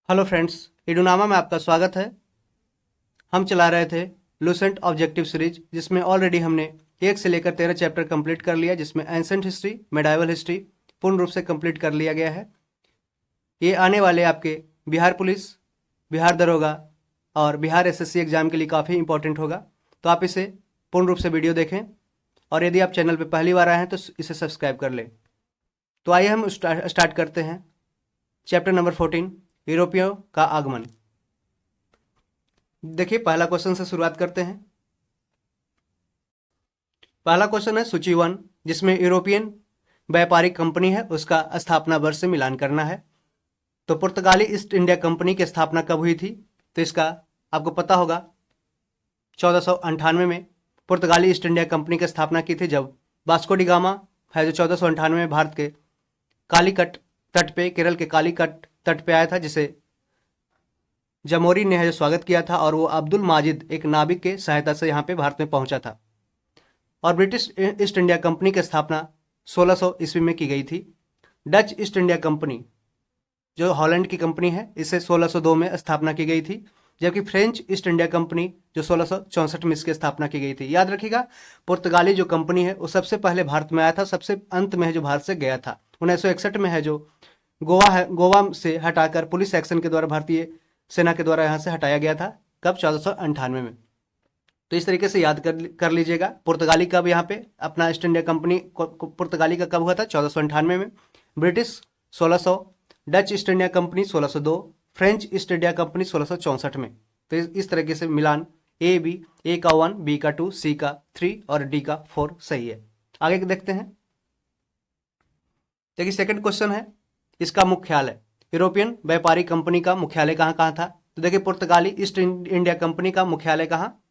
Hello friends, इडुनामा में आपका स्वागत है। हम चला रहे थे लूसेंट ऑब्जेक्टिव सीरीज, जिसमें ऑलरेडी हमने 1 से लेकर 13 चैप्टर कंप्लीट कर लिया, जिसमें एंसेंट हिस्ट्री, मेडाइवल हिस्ट्री पूर्ण रूप से कंप्लीट कर लिया गया है। ये आने वाले आपके बिहार पुलिस, बिहार दरोगा और बिहार एसएससी एग्जाम के लिए काफ़ी इंपॉर्टेंट होगा, तो आप इसे पूर्ण रूप से वीडियो देखें और यदि आप चैनल पर पहली बार आए हैं तो इसे सब्सक्राइब कर लें। तो आइए हम स्टार्ट करते हैं। चैप्टर नंबर 14, यूरोपियों का आगमन। देखिए, पहला क्वेश्चन से शुरुआत करते हैं। पहला क्वेश्चन है सूची 1, जिसमें यूरोपियन व्यापारिक कंपनी है, उसका स्थापना वर्ष से मिलान करना है। तो पुर्तगाली ईस्ट इंडिया कंपनी की स्थापना कब हुई थी? तो इसका आपको पता होगा, 1498 में पुर्तगाली ईस्ट इंडिया कंपनी की स्थापना की थी, जब वास्को डी गामा है जो 1498 में भारत के कालीकट तट पे, केरल के कालीकट तट पे आया था, जिसे जमोरी ने है जो स्वागत किया था, और वो अब्दुल माजिद एक नाविक के सहायता से यहाँ पे भारत में पहुंचा था। और ब्रिटिश ईस्ट इंडिया कंपनी की स्थापना 1600 ईस्वी में की गई थी। डच ईस्ट इंडिया कंपनी जो हॉलैंड की कंपनी है, इसे 1602 में स्थापना की गई थी, जबकि फ्रेंच ईस्ट इंडिया कंपनी जो 1664 में इसकी स्थापना की गई थी। याद रखिएगा, पुर्तगाली जो कंपनी है वो सबसे पहले भारत में आया था, सबसे अंत में है जो भारत से गया था। 1961 में है जो गोवा से हटाकर पुलिस एक्शन के द्वारा भारतीय सेना के द्वारा यहाँ से हटाया गया था। कब? 1498 में। तो इस तरीके से याद कर लीजिएगा। पुर्तगाली कब यहाँ पे अपना ईस्ट इंडिया कंपनी पुर्तगाली का कब हुआ था? 1498 में। British 1600, Dutch East India company 1602, French East India company 1664 में। तो इस तरीके से मिलान ए का 1, बी का 2, सी का 3 और डी का 4 सही है। आगे देखते हैं। देखिए, सेकंड क्वेश्चन है, इसका मुख्यालय, यूरोपियन व्यापारी कंपनी का मुख्यालय कहाँ था? तो देखिए, पुर्तगाली ईस्ट इंडिया कंपनी का मुख्यालय कहाँ?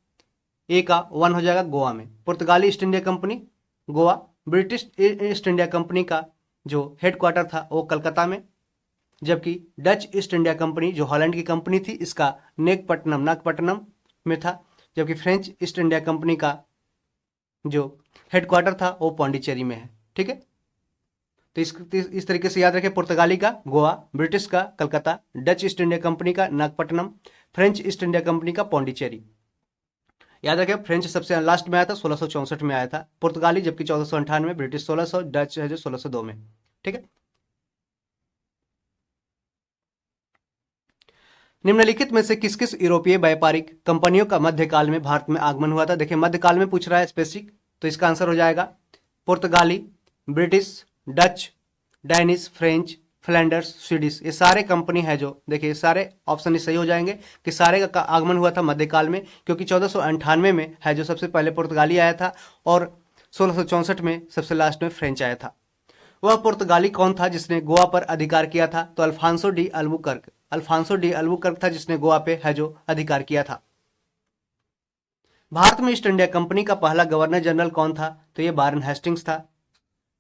ए का 1 हो जाएगा, गोवा में। पुर्तगाली east India company Goa. British East India Company का जो हेडक्वार्टर था वो कलकत्ता में, जबकि डच ईस्ट इंडिया कंपनी जो हॉलैंड की कंपनी थी, इसका नागपट्टनम में था, जबकि फ्रेंच ईस्ट इंडिया कंपनी का जो हेडक्वार्टर था वो पौंडीचेरी में है। ठीक है, तो इस तरीके से याद रखें। पुर्तगाली का गोवा, ब्रिटिश का Calcutta, Dutch East India Company का Nagapattinam, French East India Company का पौंडीचेरी। याद रखें, फ्रेंच सबसे लास्ट में आया था, 1664 में आया था, पुर्तगाली जबकि 1498, ब्रिटिश 1600, डच है जो 1602 में। ठीक है, निम्नलिखित में से किस किस यूरोपीय व्यापारिक कंपनियों का मध्यकाल में भारत में आगमन हुआ था? देखिए, मध्यकाल में पूछ रहा है स्पेसिफिक, तो इसका आंसर हो जाएगा पुर्तगाली, British, Dutch, Danish, French, Flanders, Swedish. ये सारे कंपनी है जो, देखिए सारे ऑप्शन ही सही हो जाएंगे कि सारे का आगमन हुआ था मध्यकाल में, क्योंकि 1498 में है जो सबसे पहले पुर्तगाली आया था और 1664 में सबसे लास्ट में फ्रेंच आया था। वह पुर्तगाली कौन था जिसने गोवा पर अधिकार किया था? तो अल्फांसो डी अल्बुकर्क था जिसने गोवा पे है जो अधिकार किया था। भारत में ईस्ट इंडिया कंपनी का पहला गवर्नर जनरल कौन था? तो ये वारेन हेस्टिंग्स था।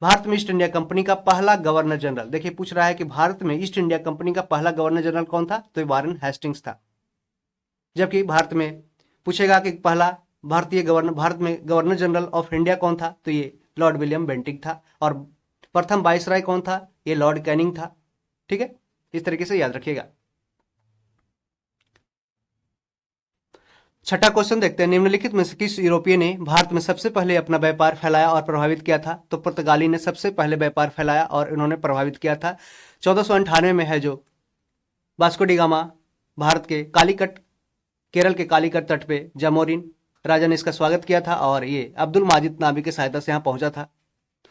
भारत में ईस्ट इंडिया कंपनी का पहला गवर्नर जनरल, देखिए पूछ रहा है कि भारत में ईस्ट इंडिया कंपनी का पहला गवर्नर जनरल कौन था? तो ये वारेन हेस्टिंग्स था। जबकि भारत में पूछेगा कि पहला भारत में गवर्नर जनरल ऑफ इंडिया कौन था? तो ये लॉर्ड विलियम बेंटिक था। और प्रथम वाइसराय कौन था? ये लॉर्ड कैनिंग था। ठीक है, इस तरीके से याद रखिएगा। छठा क्वेश्चन देखते हैं, निम्नलिखित में से किस यूरोपीय ने भारत में सबसे पहले अपना व्यापार फैलाया और प्रभावित किया था? तो पुर्तगाली ने सबसे पहले व्यापार फैलाया और इन्होंने प्रभावित किया था। 1498 में है जो वास्को डी गामा भारत के कालीकट, केरल के कालीकट तट पे जामोरिन राजा ने इसका स्वागत किया था, और ये अब्दुल माजिद नाबी की सहायता से यहाँ पहुंचा था,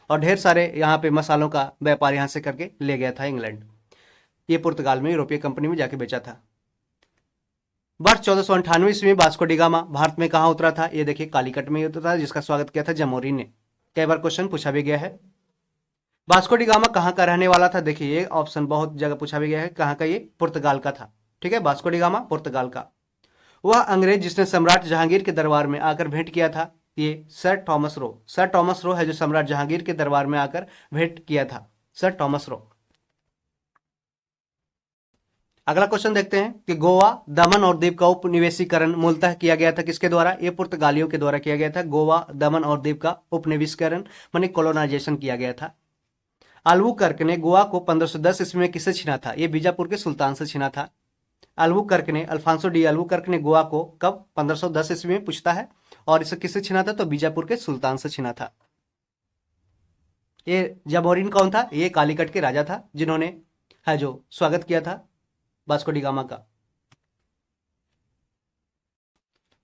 और ढेर सारे यहाँ पे मसालों का व्यापार यहाँ से करके ले गया था इंग्लैंड। ये पुर्तगाल में यूरोपीय कंपनी में जाके बेचा था। वर्ष 1498 ईस्वी में वास्को डी गामा भारत में कहाँ उतरा था? ये देखिए, कालीकट में उतरा था, जिसका स्वागत किया था जमोरी ने। कई बार क्वेश्चन पूछा भी गया है। वास्को डी गामा कहाँ का रहने वाला था? देखिए, ये ऑप्शन बहुत जगह पूछा भी गया है, कहाँ का? ये पुर्तगाल का था। ठीक है, वास्को डी गामा पुर्तगाल का। वह अंग्रेज जिसने सम्राट जहांगीर के दरबार में आकर भेंट किया था, ये सर टॉमस रो है जो सम्राट जहांगीर के दरबार में आकर भेंट किया था, सर टॉमस रो। अगला क्वेश्चन देखते हैं कि गोवा, दमन और दीव का उपनिवेशीकरण मूलतः किया गया था किसके द्वारा? ये पुर्तगालियों के द्वारा किया गया था। गोवा, दमन और दीव का उपनिवेशीकरण माने कोलोनाइजेशन किया गया था। अल्बुकर्क ने गोवा को 1510 ईस्वी में किससे छीना था? ये बीजापुर के सुल्तान से छीना था। अल्बुकर्क ने, अल्फांसो डी अल्बुकर्क ने गोवा को कब 1510 ईस्वी में पूछता है। और इसे किससे छीना था, तो बीजापुर के सुल्तान से छीना था। ये जामोरिन कौन था, ये कालीकट के राजा था जिन्होंने है जो स्वागत किया था वास्को डी गामा का।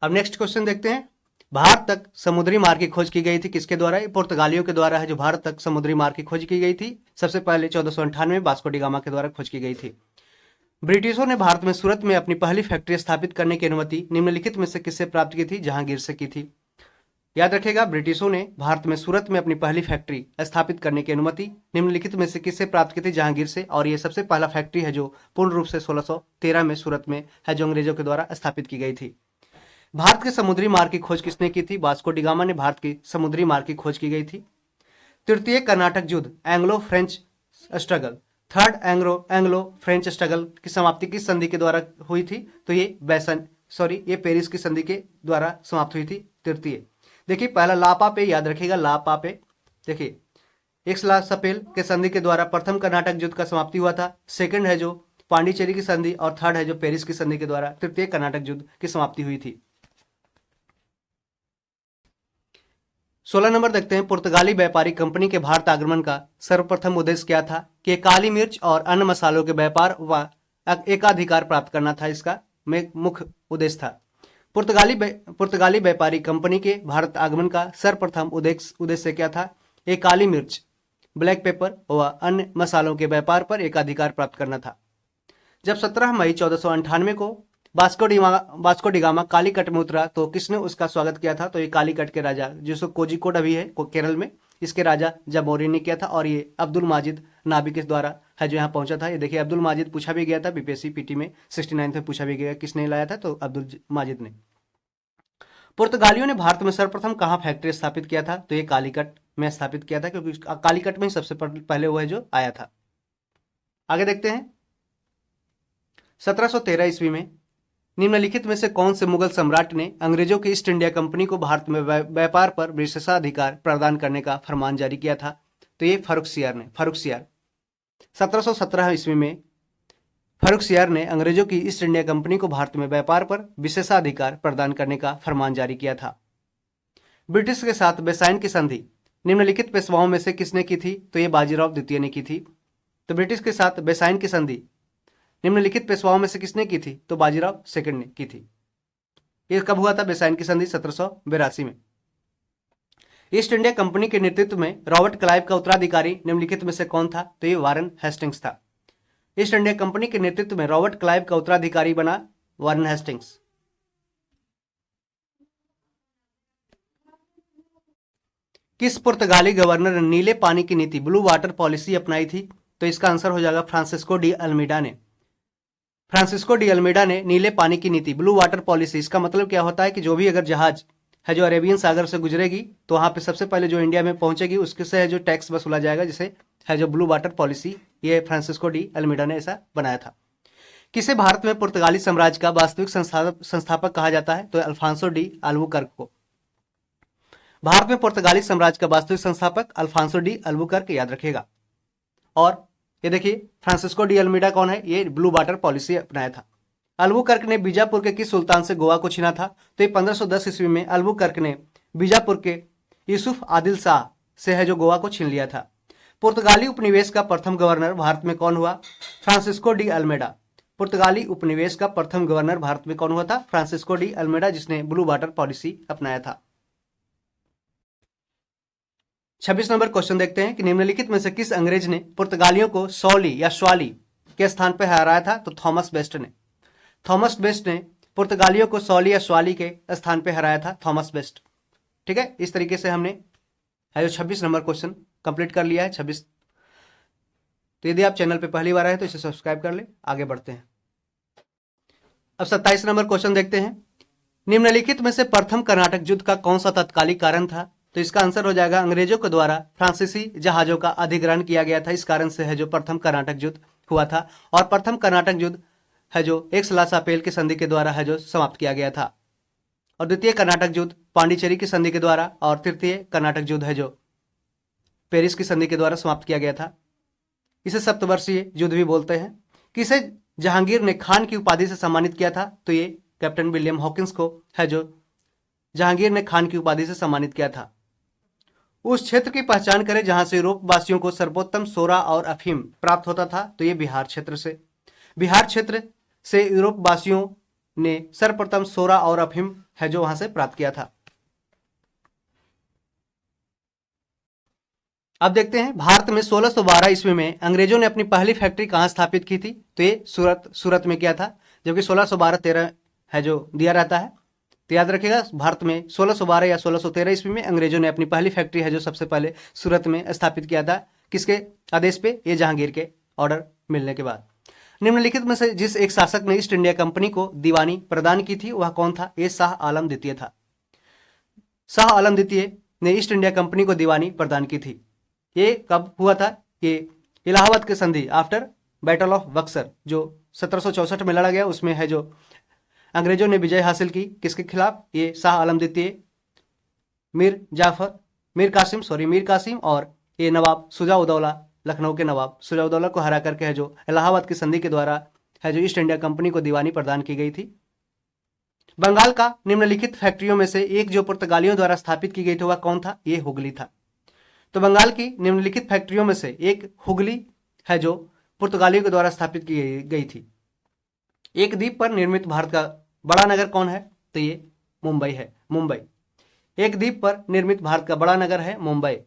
अब नेक्स्ट क्वेश्चन देखते हैं, भारत तक समुद्री मार्ग की खोज की गई थी किसके द्वारा, ये पुर्तगालियों के द्वारा है जो भारत तक समुद्री मार्ग की खोज की गई थी। सबसे पहले 1498 में वास्को डी गामा के द्वारा खोज की गई थी। ब्रिटिशों ने भारत में सूरत में अपनी पहली फैक्ट्री स्थापित करने की अनुमति निम्नलिखित में से किससे प्राप्त की थी, जहांगीर से की थी। याद रखेगा, ब्रिटिशों ने भारत में सूरत में अपनी पहली फैक्ट्री स्थापित करने की अनुमति निम्नलिखित में से किससे प्राप्त की थी, जहांगीर से। और ये सबसे पहला फैक्ट्री है जो पूर्ण रूप से 1613 में सूरत में है जो अंग्रेजों के द्वारा स्थापित की गई थी। भारत के समुद्री मार्ग की खोज किसने की थी, वास्को डी गामा ने भारत की समुद्री मार्ग की खोज की गई थी। तृतीय कर्नाटक युद्ध, Anglo French struggle, third Anglo French struggle की समाप्ति किस संधि के द्वारा हुई थी, तो ये पेरिस की संधि के द्वारा समाप्त हुई थी। तृतीय देखिए, पहला लापा पे याद रखिएगा, लापा पे देखिए एक्स-ला-सपेल के संधि के द्वारा प्रथम कर्नाटक युद्ध का समाप्ति हुआ था। सेकंड है जो पांडिचेरी की संधि, और थर्ड है जो पेरिस की संधि के द्वारा तृतीय कर्नाटक युद्ध की समाप्ति हुई थी। 16 नंबर देखते हैं, पुर्तगाली व्यापारी कंपनी के भारत आगमन का सर्वप्रथम उद्देश्य क्या था, कि काली मिर्च और अन्य मसालों के व्यापार व एकाधिकार प्राप्त करना था, इसका मुख्य उद्देश्य था। पुर्तगाली व्यापारी कंपनी के भारत आगमन का सर्वप्रथम उद्देश्य क्या था, एक काली मिर्च, ब्लैक पेपर व अन्य मसालों के व्यापार पर एकाधिकार प्राप्त करना था। जब 17 मई 1498 को वास्को डी गामा कालीकट में उतरा तो किसने उसका स्वागत किया था, तो ये कालीकट के राजा, जिसको कोझिकोड अभी है केरल में, इसके राजा जामोरिन ने किया था। और ये अब्दुल माजिद नाबी के द्वारा है जो यहाँ पहुंचा था। ये देखिए, अब्दुल माजिद पूछा भी गया था बीपीएससी पीटी में 69 में पूछा भी गया, किसने लाया था, तो अब्दुल माजिद ने। पुर्तगालियों ने भारत में सर्वप्रथम कहाँ फैक्ट्री स्थापित किया था, तो ये कालीकट में स्थापित किया था, क्योंकि कालीकट में ही सबसे पहले वो है जो आया था। आगे देखते हैं, 1713 ईस्वी में निम्नलिखित में से कौन से मुगल सम्राट ने अंग्रेजों की ईस्ट इंडिया कंपनी को भारत में व्यापार पर विशेषाधिकार प्रदान करने का फरमान जारी किया था, तो ये फर्रुखसियार 1717 ईस्वी में फर्रुखसियार ने अंग्रेजों की ईस्ट इंडिया कंपनी को भारत में व्यापार पर विशेषाधिकार प्रदान करने का फरमान जारी किया था। ब्रिटिश के साथ बेसाइन की संधि निम्नलिखित पेशवाओं में से किसने की थी, तो ये बाजीराव द्वितीय ने की थी। तो ब्रिटिश के साथ बेसाइन की संधि निम्नलिखित पेशवाओं में से किसने की थी, तो बाजीराव सेकंड ने की थी। ये कब हुआ था बेसाइन की संधि, 1782 में। ईस्ट इंडिया कंपनी के नेतृत्व में रॉबर्ट क्लाइव का उत्तराधिकारी निम्नलिखित में से कौन था, तो ये वारन हेस्टिंग्स था। ईस्ट इंडिया कंपनी के नेतृत्व में रॉबर्ट क्लाइव का उत्तराधिकारी बना वारन हेस्टिंग्स। किस पुर्तगाली गवर्नर ने नीले पानी की नीति ब्लू वाटर पॉलिसी अपनाई थी, तो इसका आंसर हो जाएगा फ्रांसिस्को डी अल्मीडा ने। फ्रांसिस्को डी अल्मीडा ने नीले पानी की नीति ब्लू वाटर पॉलिसी, इसका मतलब क्या होता है कि जो भी अगर जहाज है जो अरेबियन सागर से गुजरेगी तो वहां पे सबसे पहले जो इंडिया में पहुंचेगी उसके से है जो टैक्स वसूला जाएगा, जिसे है जो ब्लू वाटर पॉलिसी, ये फ्रांसिस्को डी अल्मीडा ने ऐसा बनाया था। किसे भारत में पुर्तगाली साम्राज्य का वास्तविक संस्थापक कहा जाता है, तो अल्फांसो डी अल्बुकर्क को। भारत में पुर्तगाली साम्राज्य का वास्तविक संस्थापक अल्फांसो डी अल्बुकर्क, याद रखिएगा। और ये देखिए, फ्रांसिस्को डी अल्मीडा कौन है, ये ब्लू वाटर पॉलिसी अपनाया था। अल्बुकर्क ने बीजापुर के किस सुल्तान से गोवा को छीना था, तो ये 1510 ईस्वी में अल्बुकर्क ने बीजापुर के यूसुफ आदिल शाह से है जो गोवा को छीन लिया था। पुर्तगाली उपनिवेश का प्रथम गवर्नर भारत में कौन हुआ, फ्रांसिस्को डी अल्मेडा। पुर्तगाली उपनिवेश का प्रथम गवर्नर भारत में कौन हुआ था, फ्रांसिस्को डी अल्मेडा, जिसने ब्लू वाटर पॉलिसी अपनाया था। 26 नंबर क्वेश्चन देखते हैं कि निम्नलिखित में से किस अंग्रेज ने पुर्तगालियों को सौली या स्वाली के स्थान पर हराया था, तो थॉमस बेस्ट ने। थॉमस बेस्ट ने पुर्तगालियों को सौली या स्वाली के स्थान पर हराया था, थॉमस बेस्ट। ठीक है, इस तरीके से हमने है जो 26 नंबर क्वेश्चन कंप्लीट कर लिया है। 26, तो यदि आप चैनल पे पहली बार आए तो इसे सब्सक्राइब कर ले। आगे बढ़ते हैं, अब 27 नंबर क्वेश्चन देखते हैं। निम्नलिखित में से प्रथम कर्नाटक युद्ध का कौन सा तत्कालिक कारण था, तो इसका आंसर हो जाएगा अंग्रेजों के द्वारा फ्रांसीसी जहाजों का अधिग्रहण किया गया था, इस कारण से है जो प्रथम कर्नाटक युद्ध हुआ था। और प्रथम कर्नाटक युद्ध है जो एक्स-ला-सापेल की संधि के द्वारा है जो समाप्त किया गया था। और द्वितीय कर्नाटक युद्ध पांडिचेरी की संधि के द्वारा, और तृतीय कर्नाटक युद्ध है जो पेरिस की संधि के द्वारा समाप्त किया गया था। इसे सप्तवर्षीय युद्ध भी बोलते हैं। किसे जहांगीर ने खान की उपाधि से सम्मानित किया था? तो ये कैप्टन विलियम हॉकिंस को है जो जहांगीर ने खान की उपाधि से सम्मानित किया था। उस क्षेत्र की पहचान करें जहां से यूरोप वासियों को सर्वोत्तम सोरा और अफीम प्राप्त होता था। तो ये बिहार क्षेत्र से। बिहार क्षेत्र से यूरोप वासियों ने सर्वप्रथम सोरा और अफीम है जो वहां से प्राप्त किया था। अब देखते हैं भारत में 1612 ईस्वी में अंग्रेजों ने अपनी पहली फैक्ट्री कहां स्थापित की थी? तो ये सूरत में किया था, जबकि 1612-13 है जो दिया रहता है। तो याद रखिएगा, भारत में 1612 या 1613 ईस्वी में अंग्रेजों ने अपनी पहली फैक्ट्री है जो सबसे पहले सूरत में स्थापित किया था। किसके आदेश पे? ये जहांगीर के ऑर्डर मिलने के बाद। निम्नलिखित में से जिस एक शासक ने ईस्ट इंडिया कंपनी को दीवानी प्रदान की थी वह कौन था? ये शाह आलम द्वितीय था। शाह आलम द्वितीय ने ईस्ट इंडिया कंपनी को दीवानी प्रदान की थी। ये कब हुआ था? ये इलाहाबाद के संधि आफ्टर बैटल ऑफ बक्सर जो 1764 में लड़ा गया, उसमें है जो अंग्रेजों ने विजय हासिल की। किसके खिलाफ? ये शाह आलम द्वितीय, मीर कासिम और ये नवाब शुजा-उद-दौला, लखनऊ के नवाब शुजा-उद-दौला को हरा करके है जो इलाहाबाद की संधि के द्वारा है जो ईस्ट इंडिया कंपनी को दीवानी प्रदान की गई थी। बंगाल का निम्नलिखित फैक्ट्रियों में से एक जो पुर्तगालियों द्वारा स्थापित की गई थी वह कौन था? ये हुगली था। तो बंगाल की निम्नलिखित फैक्ट्रियों में से एक हुगली है जो पुर्तगालियों के द्वारा स्थापित की गई थी। एक द्वीप पर निर्मित भारत का बड़ा नगर कौन है? तो ये मुंबई है। मुंबई एक द्वीप पर निर्मित भारत का बड़ा नगर है मुंबई।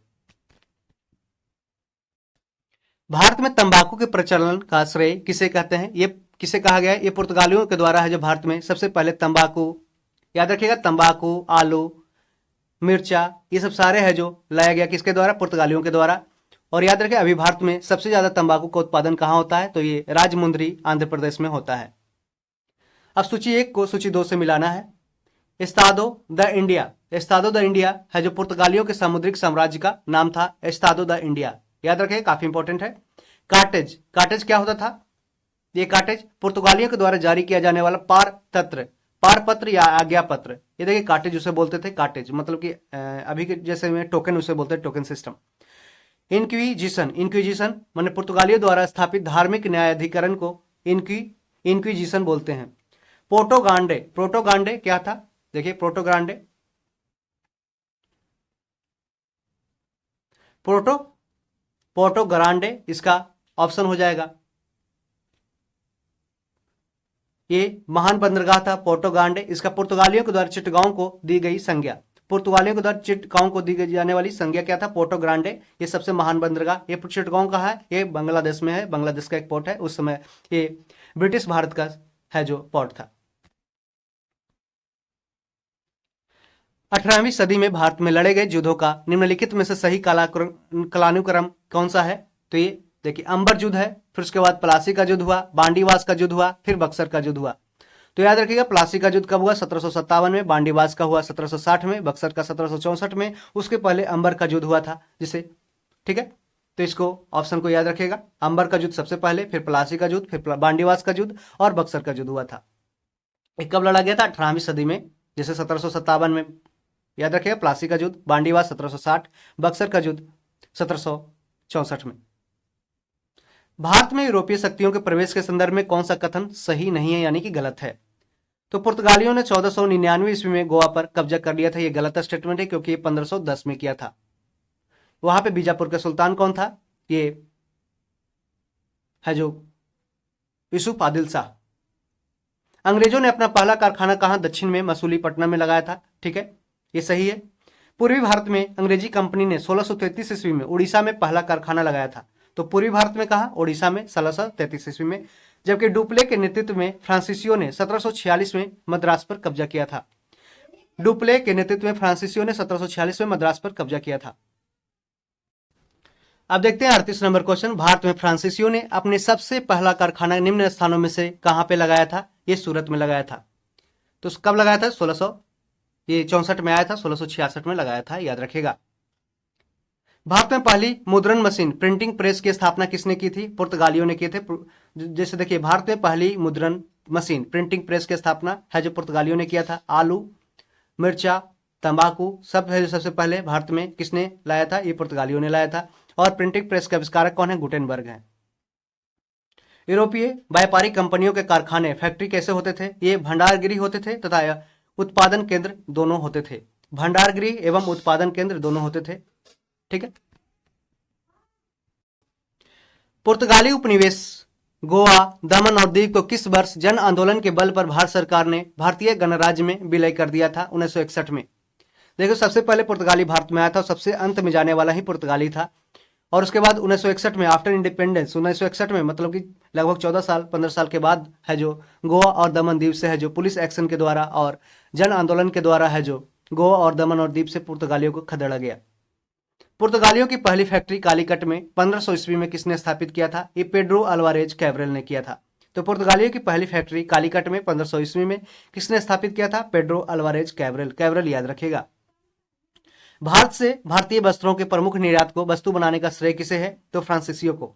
भारत में तंबाकू के प्रचलन का श्रेय किसे कहते हैं? ये किसे कहा गया है? ये पुर्तगालियों के द्वारा है जो भारत में सबसे पहले तंबाकू, याद रखिएगा, तंबाकू, आलू, मिर्चा, ये सब सारे है जो लाया गया किसके द्वारा? पुर्तगालियों के द्वारा। और याद रखें, अभी भारत में सबसे ज्यादा तंबाकू का उत्पादन कहां होता है? तो ये राजमुंदरी आंध्र प्रदेश में होता है। अब सूची 1 को सूची 2 से मिलाना है। एस्तादो द इंडिया है जो पुर्तगालियों के सामुद्रिक साम्राज्य का नाम था। एस्तादो द इंडिया, याद रखें, काफी इंपॉर्टेंट है। कार्टेज क्या होता था? ये कार्टेज पुर्तगालियों के द्वारा जारी किया जाने वाला पारपत्र या आज्ञा पत्र। ये देखिए, कार्टेज उसे बोलते थे। कार्टेज मतलब कि अभी के जैसे में टोकन उसे बोलते हैं, टोकन सिस्टम। इंक्विजिशन माने पुर्तगालियों द्वारा स्थापित धार्मिक न्यायाधिकरण को इंक्विजिशन बोलते हैं। प्रोटोगांडे क्या था? देखिए, पोर्टोग्रांडे इसका ऑप्शन हो जाएगा। ये महान बंदरगाह था पोर्टोगांडे। इसका पुर्तगालियों के द्वारा चिटगांव को दी गई संज्ञा, पुर्तगालियों के द्वारा चिटगांव को दी जाने वाली संज्ञा क्या था? पोर्टोग्रांडे। ये सबसे महान बंदरगाह। ये चिटगांव कहाँ है? ये बांग्लादेश में है। बांग्लादेश का एक पोर्ट है। उस समय ये ब्रिटिश भारत का है जो पोर्ट था। 18वीं सदी में भारत में लड़े गए युद्धों का निम्नलिखित में से सही कालानुक्रम कौन सा है? तो ये देखिए, अंबर युद्ध है, फिर उसके बाद प्लासी का युद्ध हुआ, बांडीवास का युद्ध हुआ, फिर बक्सर का युद्ध हुआ। तो याद रखिएगा, प्लासी का युद्ध कब हुआ? 1757 में। बांडीवास का हुआ 1760 में। बक्सर का 1764 में। उसके पहले अंबर का युद्ध हुआ था जिसे, ठीक है, तो इसको ऑप्शन को याद रखिएगा। अंबर का युद्ध सबसे पहले, फिर प्लासी का युद्ध, फिर बांडीवास का युद्ध और बक्सर का युद्ध हुआ था। एक कब लड़ा गया था? 18वीं सदी में, जैसे 1757 में, याद रखिएगा, प्लासी का युद्ध, बांडीवास 1760, बक्सर का युद्ध 1764 में। भारत में यूरोपीय शक्तियों के प्रवेश के संदर्भ में कौन सा कथन सही नहीं है, यानी कि गलत है? तो पुर्तगालियों ने 1499 ईस्वी में गोवा पर कब्जा कर लिया था। ये गलत स्टेटमेंट है, क्योंकि ये 1510 में किया था। वहां पे बीजापुर का सुल्तान कौन था? ये है जो यूसुफ आदिल शाह। अंग्रेजों ने अपना पहला कारखाना कहां? दक्षिण में मसूलीपट्टनम में लगाया था। ठीक है, ये सही है। पूर्वी भारत में अंग्रेजी कंपनी ने 1633 ईस्वी में उड़ीसा में पहला कारखाना लगाया था। तो पूर्वी भारत में कहा? ओडिशा में 1633 ईस्वी में। जबकि डुप्ले के नेतृत्व में फ्रांसीसियों ने 1746 में मद्रास पर कब्जा किया था। डुप्ले के नेतृत्व में फ्रांसीसियों ने 1746 में मद्रास पर कब्जा किया था। अब देखते हैं 38 नंबर क्वेश्चन। भारत में फ्रांसीसियों ने अपने सबसे पहला कारखाना निम्न स्थानों में से कहां पे लगाया था? ये सूरत में लगाया था। तो कब लगाया था? 1664 में आया था, 1666 में लगाया था, याद रखिएगा। भारत में पहली मुद्रण मशीन प्रिंटिंग प्रेस की स्थापना किसने की थी? पुर्तगालियों ने की थे। जैसे देखिए, भारत में पहली मुद्रण मशीन प्रिंटिंग प्रेस की स्थापना है जो पुर्तगालियों ने किया था। आलू, मिर्चा, तंबाकू सब है जो सबसे पहले भारत में किसने लाया था? ये पुर्तगालियों ने लाया था। और प्रिंटिंग प्रेस के आविष्कारक कौन है? गुटेनबर्ग है। यूरोपीय व्यापारिक कंपनियों के कारखाने फैक्ट्री कैसे होते थे? ये भंडारगृह होते थे तथा उत्पादन केंद्र दोनों होते थे। भंडारगृह एवं उत्पादन केंद्र दोनों होते थे। ठीक है। पुर्तगाली उपनिवेश गोवा, दमन और दीव को किस वर्ष जन आंदोलन के बल पर भारत सरकार ने भारतीय गणराज्य में विलय कर दिया था? 1961 में। देखो, सबसे पहले पुर्तगाली भारत में आया था और सबसे अंत में जाने वाला ही पुर्तगाली था। और उसके बाद 1961 में आफ्टर इंडिपेंडेंस 1961 में, मतलब कि लगभग 14 साल 15 साल के बाद है जो गोवा और दमन द्वीप से है जो पुलिस एक्शन के द्वारा और जन आंदोलन के द्वारा है जो गोवा और दमन और द्वीप से पुर्तगालियों को खदेड़ा गया। पुर्तगालियों की पहली फैक्ट्री कालीकट में 1500 ईस्वी में किसने स्थापित किया था? ये पेड्रो अल्वारेज कैब्रल ने किया था। तो पुर्तगालियों की पहली फैक्ट्री कालीकट में 1500 ईस्वी में किसने स्थापित किया था? Pedro Alvarez Cabral. कैब्रल याद रखिएगा। भारत से भारतीय वस्त्रों के प्रमुख निर्यात को वस्तु बनाने का श्रेय किसे है? तो फ्रांसीसियों को।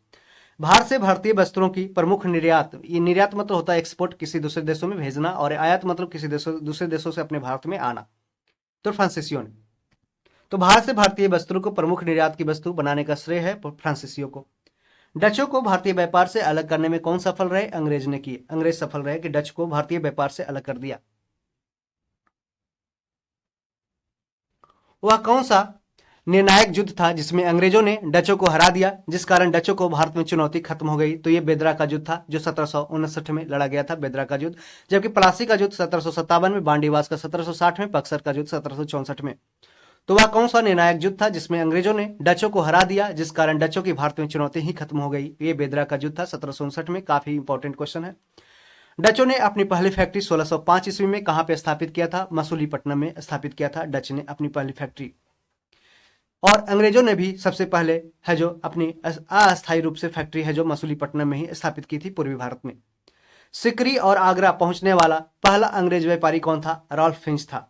भारत से भारतीय वस्त्रों की प्रमुख निर्यात, ये निर्यात मतलब होता है एक्सपोर्ट, किसी दूसरे देशों में भेजना, और आयात मतलब किसी दूसरे देशों से अपने भारत में आना। तो फ्रांसीसियों ने। तो भारत से भारतीय वस्त्रों को प्रमुख निर्यात की वस्तु बनाने का श्रेय है फ्रांसीसियों को। डचों को भारतीय व्यापार से अलग करने में कौन सफल रहे? अंग्रेज ने किए। अंग्रेज सफल रहे कि डच को भारतीय व्यापार से अलग कर दिया। वह कौन सा निर्णायक युद्ध था जिसमें अंग्रेजों ने डचों को हरा दिया, जिस कारण डचों को भारत में चुनौती खत्म हो गई? तो ये बेदरा का युद्ध था जो 1759 में लड़ा गया था, बेदरा का युद्ध। जबकि प्लासी का युद्ध 1757 में, बांडीवास का 1760 में, बक्सर का युद्ध 1764 में। तो वह कौन सा निर्णायक युद्ध था जिसमें अंग्रेजों ने डचों को हरा दिया, जिस कारण डचों की भारत में चुनौती ही खत्म हो गई? ये बेदरा का युद्ध था 1759 में। काफी इंपॉर्टेंट क्वेश्चन है। डचों ने अपनी पहली फैक्ट्री 1605 ईस्वी में कहां पे स्थापित किया था? मसूलीपट्टनम में स्थापित किया था डच ने अपनी पहली फैक्ट्री। और अंग्रेजों ने भी सबसे पहले है जो अपनी अस्थायी रूप से फैक्ट्री है जो मसूलीपट्टनम में ही स्थापित की थी पूर्वी भारत में। सिकरी और आगरा पहुंचने वाला पहला अंग्रेज व्यापारी कौन था? रॉल्फ फिंच था।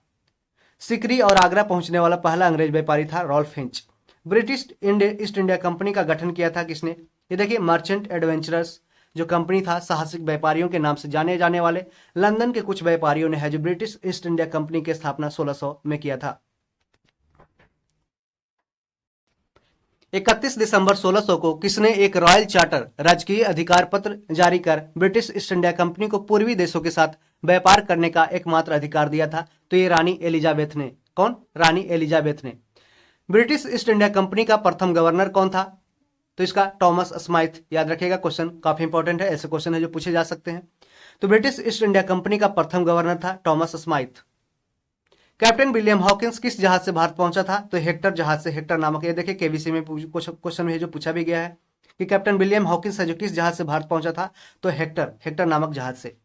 सिकरी और आगरा पहुंचने वाला पहला अंग्रेज व्यापारी था Ralph Finch. British East India Company का गठन किया था किसने? ये देखिए, मर्चेंट एडवेंचरर्स जो कंपनी था, साहसिक व्यापारियों के नाम से जाने जाने वाले लंदन के कुछ व्यापारियों ने है जो ब्रिटिश ईस्ट इंडिया कंपनी की स्थापना 1600 में किया था। 31 दिसंबर 1600 को किसने एक रॉयल चार्टर राजकीय अधिकार पत्र जारी कर ब्रिटिश ईस्ट इंडिया कंपनी को पूर्वी देशों के साथ व्यापार करने का एकमात्र अधिकार दिया था? तो ये रानी एलिजाबेथ ने। कौन? रानी एलिजाबेथ ने। ब्रिटिश ईस्ट इंडिया कंपनी का प्रथम गवर्नर कौन था? तो इसका टॉमस स्माइथ। याद रखिएगा, क्वेश्चन काफी इंपॉर्टेंट है, ऐसे क्वेश्चन है जो पूछे जा सकते हैं। तो ब्रिटिश ईस्ट इंडिया कंपनी का प्रथम गवर्नर था Thomas Smythe. Captain William Hawkins किस जहाज से भारत पहुंचा था? तो हेक्टर जहाज से। हेक्टर नामक, ये देखिए केबीसी में क्वेश्चन है जो पूछा भी गया है कि कैप्टन विलियम हॉकिंस है जो किस जहाज से भारत पहुंचा था? तो हेक्टर नामक जहाज से।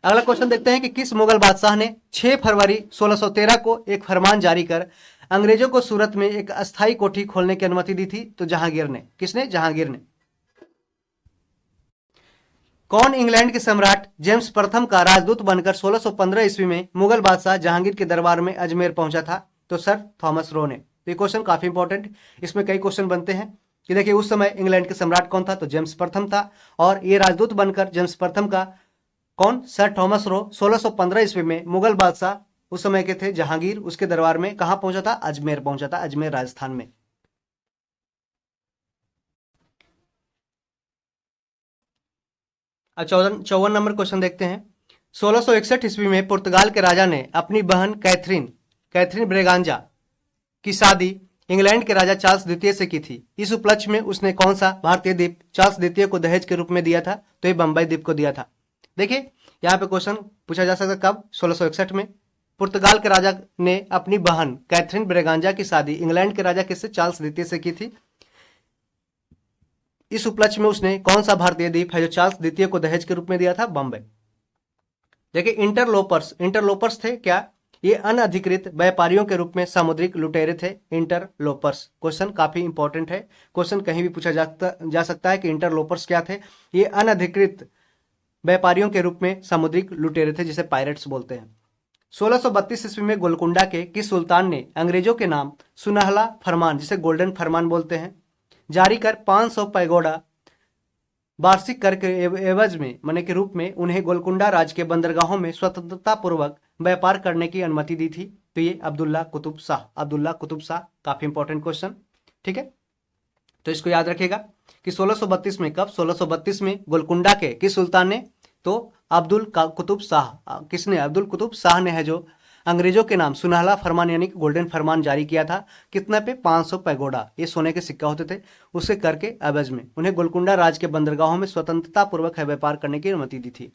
अगला क्वेश्चन देखते हैं कि किस मुगल बादशाह ने 6 फरवरी 1613 को एक फरमान जारी कर अंग्रेजों को सूरत में एक अस्थायी कोठी खोलने की अनुमति दी थी? तो जहांगीर ने। किसने? जहांगीर ने। कौन इंग्लैंड के सम्राट जेम्स प्रथम का राजदूत बनकर 1615 ईस्वी में मुगल बादशाह जहांगीर के दरबार में अजमेर पहुंचा था? तो सर थॉमस रो ने। तो ये क्वेश्चन काफी इंपॉर्टेंट, इसमें कई क्वेश्चन बनते हैं कि देखिए उस समय इंग्लैंड के सम्राट कौन था? तो जेम्स प्रथम था। और ये राजदूत बनकर जेम्स प्रथम का कौन? सर थॉमस रो 1615 ईस्वी में मुगल बादशाह उस समय के थे जहांगीर, उसके दरबार में कहां पहुंचा था? अजमेर पहुंचा था, अजमेर राजस्थान में। अब 54 नंबर क्वेश्चन देखते हैं। 1661 ईस्वी में पुर्तगाल के राजा ने अपनी बहन कैथरीन ब्रेगांजा की शादी इंग्लैंड के राजा चार्ल्स द्वितीय से की थी। इस उपलक्ष्य में उसने कौन सा भारतीय द्वीप चार्ल्स द्वितीय को दहेज के रूप में दिया था? तो ये बंबई द्वीप को दिया था। देखिए यहाँ पे क्वेश्चन पूछा जा सकता कब? 1661 में। पुर्तगाल के राजा ने अपनी बहन कैथरीन ब्रेगांजा की शादी इंग्लैंड के राजा किससे? चार्ल्स द्वितीय से की थी। इस उपलक्ष्य में उसने कौन सा भारतीय द्वीप है जो चार्ल्स द्वितीय को दहेज के रूप में दिया था? बम्बई। देखिए इंटरलोपर्स थे क्या? ये अनधिकृत व्यापारियों के रूप में सामुद्रिक लुटेरे थे, इंटरलोपर्स। क्वेश्चन काफी इंपॉर्टेंट है, क्वेश्चन कहीं भी पूछा जा सकता है कि इंटरलोपर्स क्या थे? ये अनधिकृत व्यापारियों के रूप में सामुद्रिक लुटेरे थे, जिसे पायरेट्स बोलते हैं। 1632 ईस्वी में गोलकुंडा के किस सुल्तान ने अंग्रेजों के नाम सुनहला फरमान, जिसे गोल्डन फरमान बोलते हैं, जारी कर 500 पैगोडा वार्षिक कर के एवज में माने के रूप में उन्हें गोलकुंडा राज्य के बंदरगाहों में स्वतंत्रता पूर्वक व्यापार करने की अनुमति दी थी? तो ये अब्दुल्ला कुतुब शाह। काफी इंपॉर्टेंट क्वेश्चन, ठीक है। तो इसको याद रखेगा कि 1632 में, कब, 1632 में गोलकुंडा के किस सुल्तान ने, तो कुतुब शाह, किसने, अब्दुल कुतुब शाह ने है जो अंग्रेजों के नाम सुनहला फरमान यानी कि गोल्डन फरमान जारी किया था। कितना पे, 500 पैगोडा, ये सोने के सिक्का होते थे, उसके करके एवज में उन्हें गोलकुंडा राज के बंदरगाहों में स्वतंत्रता पूर्वक व्यापार करने की अनुमति दी थी।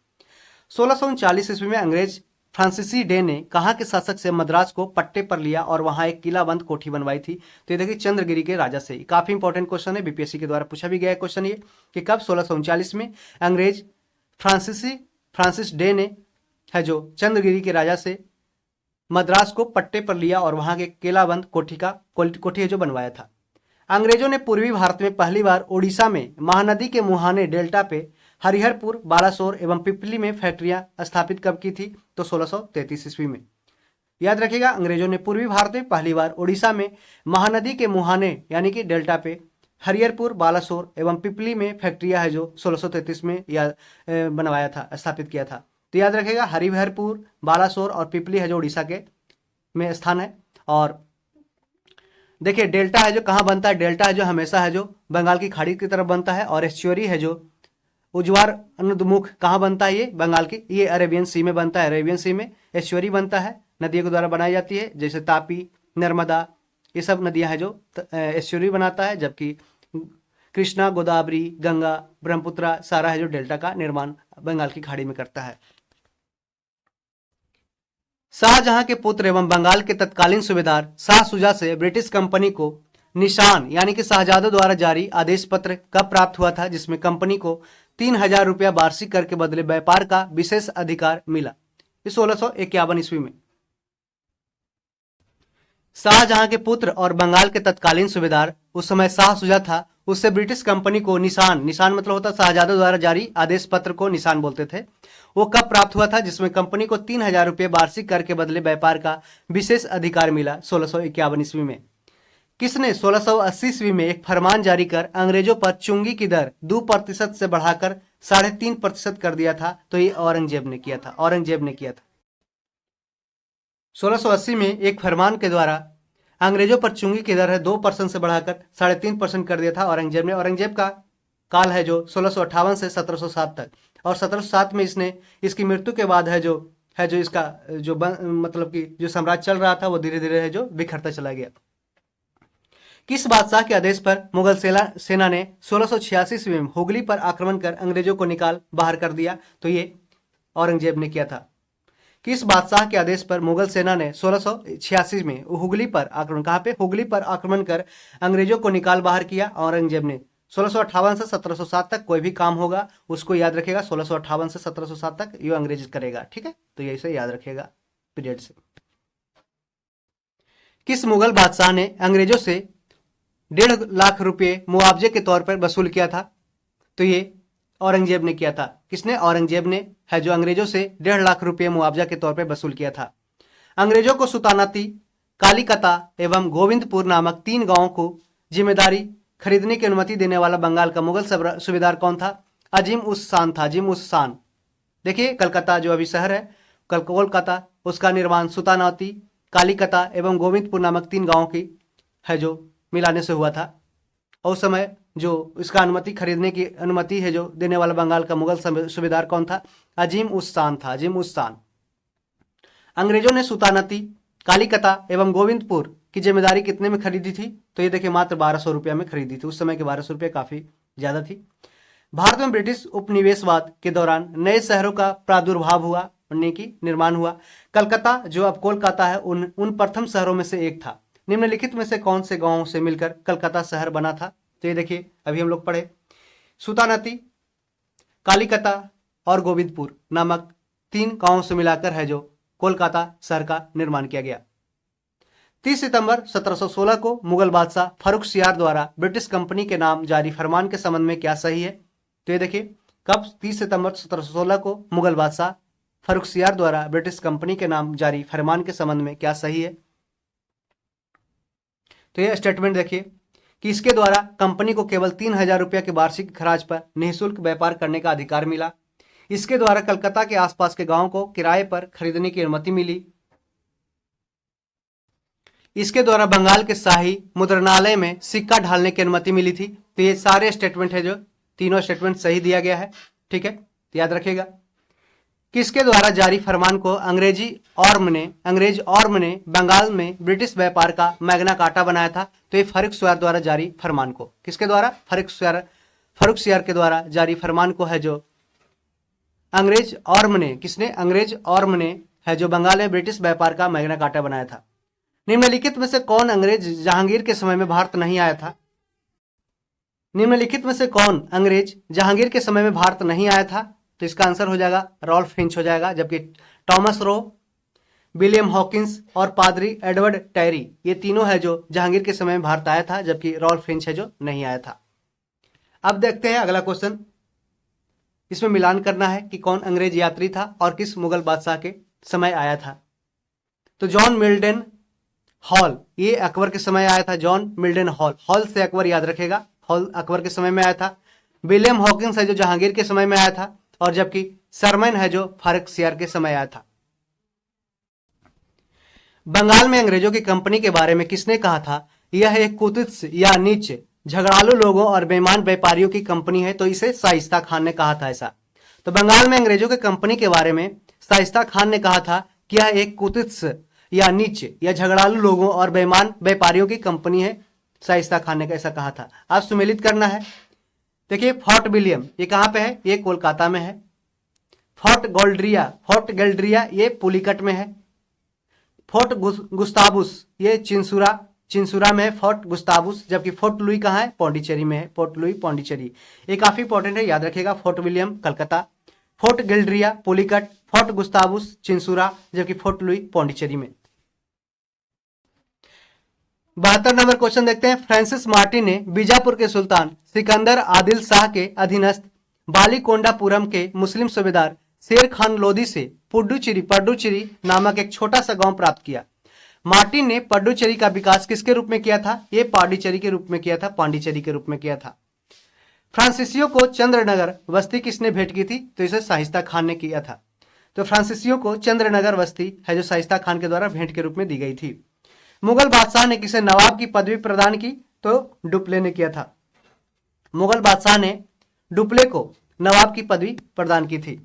1639 ईस्वी में अंग्रेज फ्रांसीसी डे ने कहाँ के शासक से मद्रास को पट्टे पर लिया और वहां एक किलाबंद कोठी बनवाई थी, तो ये देखिए चंद्रगिरी के राजा से। काफी इंपॉर्टेंट क्वेश्चन है, बीपीएससी के द्वारा पूछा भी गया है क्वेश्चन ये, कि कब, 1639 में अंग्रेज फ्रांसिस डे ने है जो चंद्रगिरी के राजा से मद्रास को पट्टे पर लिया और वहां के किलाबंद कोठी है जो बनवाया था। अंग्रेजों ने पूर्वी भारत में पहली बार उड़ीसा में महानदी के मुहाने डेल्टा पे हरिहरपुर, बालासोर एवं पिपली में फैक्ट्रियां स्थापित कब की थी, तो 1633 ईस्वी में। याद रखिएगा, अंग्रेजों ने पूर्वी भारत में पहली बार उड़ीसा में महानदी के मुहाने यानी कि डेल्टा पे हरिहरपुर, बालासोर एवं पिपली में फैक्ट्रियां है जो 1633 में बनवाया था, स्थापित किया था। तो याद रखिएगा, हरिहरपुर, बालासोर और पिपली है जो उड़ीसा के में स्थान है। और देखिए डेल्टा है जो कहाँ बनता है, डेल्टा है जो हमेशा है जो बंगाल की खाड़ी की तरफ बनता है, और एस्चुअरी है जो उज्वार अनुद्मुख कहाँ बनता है, ये बंगाल की, ये अरेबियन सी में बनता है। अरेबियन सी में एस्चुअरी बनता है, नदियों के द्वारा बनाई जाती है, जैसे तापी, नर्मदा, ये सब नदियां हैं जो एस्चुअरी बनाता है, जबकि कृष्णा, गोदावरी, गंगा, ब्रह्मपुत्रा सारा है जो डेल्टा का निर्माण बंगाल की खाड़ी में करता है। शाहजहां के पुत्र एवं बंगाल के तत्कालीन सूबेदार शाह शुजा से ब्रिटिश कंपनी को निशान यानी कि शाहजादों द्वारा जारी आदेश पत्र कब प्राप्त हुआ था, जिसमें कंपनी को 3000 रुपया वार्षिक कर के बदले व्यापार का विशेष अधिकार मिला, 1651 ईस्वी में। शाहजहां के पुत्र और बंगाल के तत्कालीन सूबेदार उस समय शाह शुजा था, उससे ब्रिटिश कंपनी को निशान मतलब होता शाहजादों द्वारा जारी आदेश पत्र को निशान बोलते थे, वो कब प्राप्त हुआ था, जिसमें कंपनी को 3000 रुपये वार्षिक कर के बदले व्यापार का विशेष अधिकार मिला, 1651 ईस्वी में। किसने 1680 ईस्वी में एक फरमान जारी कर अंग्रेजों पर चुंगी की दर 2% से बढ़ाकर 3.5% कर दिया था, तो ये औरंगजेब ने किया था, 1680 में एक फरमान के द्वारा अंग्रेजों पर चुंगी की दर है 2% से बढ़ाकर 3.5% कर दिया था औरंगजेब ने। औरंगजेब का काल है जो 1658 से 1707 तक, और 1707 में इसकी मृत्यु के बाद है जो इसका जो मतलब कि जो साम्राज्य चल रहा था वो धीरे धीरे है जो बिखरता चला गया। किस बादशाह के आदेश पर मुगल सेना ने 1686 ईस्वी में हुगली पर आक्रमण कर अंग्रेजों को निकाल बाहर कर दिया, तो ये औरंगजेब ने किया था। किस बादशाह के आदेश पर मुगल सेना ने 1686 में हुगली पर आक्रमण, कहां पे, हुगली पर आक्रमण कर अंग्रेजों को निकाल बाहर किया, औरंगजेब ने। 1658 से 1707 तक कोई भी काम होगा उसको याद रखेगा, 1658 से 1707 तक ये अंग्रेज करेगा, ठीक है, तो ये इसे याद रखेगा पीरियड से। किस मुगल बादशाह ने अंग्रेजों से 1.5 लाख रुपए मुआवजे के तौर पर वसूल किया था, तो ये औरंगजेब ने किया था। किसने, औरंगजेब ने है जो अंग्रेजों से 1.5 लाख रुपए मुआवजा के तौर पर वसूल किया था। अंग्रेजों को सुल्तानाती, कालीकता एवं गोविंदपुर नामक 3 गांवों को जिम्मेदारी खरीदने की अनुमति देने वाला बंगाल का मुगल सूबेदार कौन था, अजीम उस शान था, अजीम उस शान। देखिए कलकत्ता जो अभी शहर है कोलकाता, उसका निर्माण सुल्तानाती, कालीकता एवं गोविंदपुर नामक 3 गांवों की है जो मिलाने से हुआ था। और उस समय जो इसका अनुमति खरीदने की अनुमति है जो देने वाला बंगाल का मुगल सूबेदार कौन था, अजीम उस शान था, अजीम उस शान। अंग्रेजों ने सुल्तानाती, कालीकता एवं गोविंदपुर की जिम्मेदारी कितने में खरीदी थी, तो ये देखिए मात्र 1200 रुपया में खरीदी थी। उस समय के 1200 रुपये काफी ज्यादा थी। भारत में ब्रिटिश उपनिवेशवाद के दौरान नए शहरों का प्रादुर्भाव हुआ, निर्माण हुआ। कलकत्ता जो अब कोलकाता है उन प्रथम शहरों में से एक था। निम्नलिखित में से कौन से गांवों से मिलकर कलकत्ता शहर बना था, तो ये देखिए अभी हम लोग पढ़े, सुल्तानाती, कालीकता और गोविंदपुर नामक 3 गांवों से मिलाकर है जो कोलकाता शहर का निर्माण किया गया। 30 सितंबर 1716 को मुगल बादशाह फर्रुखसियार द्वारा ब्रिटिश कंपनी के नाम जारी फरमान के संबंध में क्या सही है, तो ये देखिए कब, 30 सितंबर 1716 को मुगल बादशाह फर्रुखसियार द्वारा ब्रिटिश कंपनी के नाम जारी फरमान के संबंध में क्या सही है, तो यह स्टेटमेंट देखिए कि इसके द्वारा कंपनी को केवल 3000 रुपया के वार्षिक खराज पर निःशुल्क व्यापार करने का अधिकार मिला। इसके द्वारा कलकत्ता के आसपास के गांवों को किराए पर खरीदने की अनुमति मिली। इसके द्वारा बंगाल के शाही मुद्रणालय में सिक्का ढालने की अनुमति मिली थी। तो ये सारे स्टेटमेंट है जो तीनों स्टेटमेंट सही दिया गया है। ठीक है, याद रखिएगा। किसके द्वारा जारी फरमान को अंग्रेज ऑर्म ने बंगाल में ब्रिटिश व्यापार का मैग्ना कार्टा बनाया था? तो ये फर्रुखसियार द्वारा जारी फरमान को, किसके द्वारा? फर्रुखसियार के द्वारा जारी फरमान को है जो अंग्रेज ऑर्म ने है जो बंगाल में ब्रिटिश व्यापार का मैग्ना कार्टा बनाया था। निम्नलिखित में से कौन अंग्रेज जहांगीर के समय में भारत नहीं आया था? निम्नलिखित में से कौन अंग्रेज जहांगीर के समय में भारत नहीं आया था? तो इसका आंसर हो जाएगा रॉल्फ फिंच हो जाएगा, जबकि टॉमस रो, विलियम हॉकिंस और पादरी एडवर्ड टेरी ये तीनों है जो जहांगीर के समय में भारत आया था, जबकि रॉल्फ फिंच है जो नहीं आया था। अब देखते हैं अगला क्वेश्चन। इसमें मिलान करना है कि कौन अंग्रेज यात्री था और किस मुगल बादशाह के समय आया था। तो जॉन मिल्टन हॉल ये अकबर के समय आया था। जॉन मिल्टन हॉल से अकबर याद रखेगा, हॉल अकबर के समय में आया था। विलियम हॉकिंस है जो जहांगीर के समय में आया था, और जबकि सरमैन है जो फर्रुखसियार के समय आया था। बंगाल में अंग्रेजों की कंपनी के बारे में किसने कहा था? यह एक कुत्सित या नीच झगड़ालू लोगों और बेईमान व्यापारियों की कंपनी है। तो इसे शाइस्ता खान ने कहा था ऐसा। तो बंगाल में अंग्रेजों की कंपनी के बारे में शाइस्ता खान ने कहा था कि यह एक कुत्सित या नीच या झगड़ालू लोगों और बेईमान व्यापारियों की कंपनी है। शाइस्ता खान ने ऐसा कहा था। आप सुमेलित करना है। देखिए फोर्ट विलियम ये कहाँ पे है? ये कोलकाता में है। फोर्ट गेल्ड्रिया ये पुलिकट में है। फोर्ट गुस्ताबुस ये चिंसुरा में है फोर्ट गुस्ताबुस, जबकि फोर्ट लुई कहाँ है? पौंडीचेरी में है। फोर्ट लुई पौंडीचेरी ये काफी इंपॉर्टेंट है, याद रखिएगा। Fort William Calcutta, Fort Geldria Pulicat, Fort Gustavus Chinsura, जबकि फोर्ट लुई पौंडीचेरी में। 72 नंबर क्वेश्चन देखते हैं। फ्रांसिस मार्टिन ने बीजापुर के सुल्तान सिकंदर आदिल शाह के अधीनस्थ बालीकोंडापुरम के मुस्लिम सूबेदार शेर खान लोदी से पड्डुचेरी नामक एक छोटा सा गांव प्राप्त किया। मार्टिन ने पड्डुचेरी का विकास किसके रूप में किया था? ये पांडिचेरी के रूप में किया था, पांडिचेरी के रूप में किया था। फ्रांसीसियों को चंद्रनगर बस्ती किसने भेंट की थी? तो इसे शाइस्ता खान ने किया था। तो फ्रांसीसियों को चंद्रनगर बस्ती है जो शाइस्ता खान के द्वारा भेंट के रूप में दी गई थी। मुगल बादशाह ने किसे नवाब की पदवी प्रदान की? तो डुप्ले ने किया था। मुगल बादशाह ने डुप्ले को नवाब की पदवी प्रदान की थी।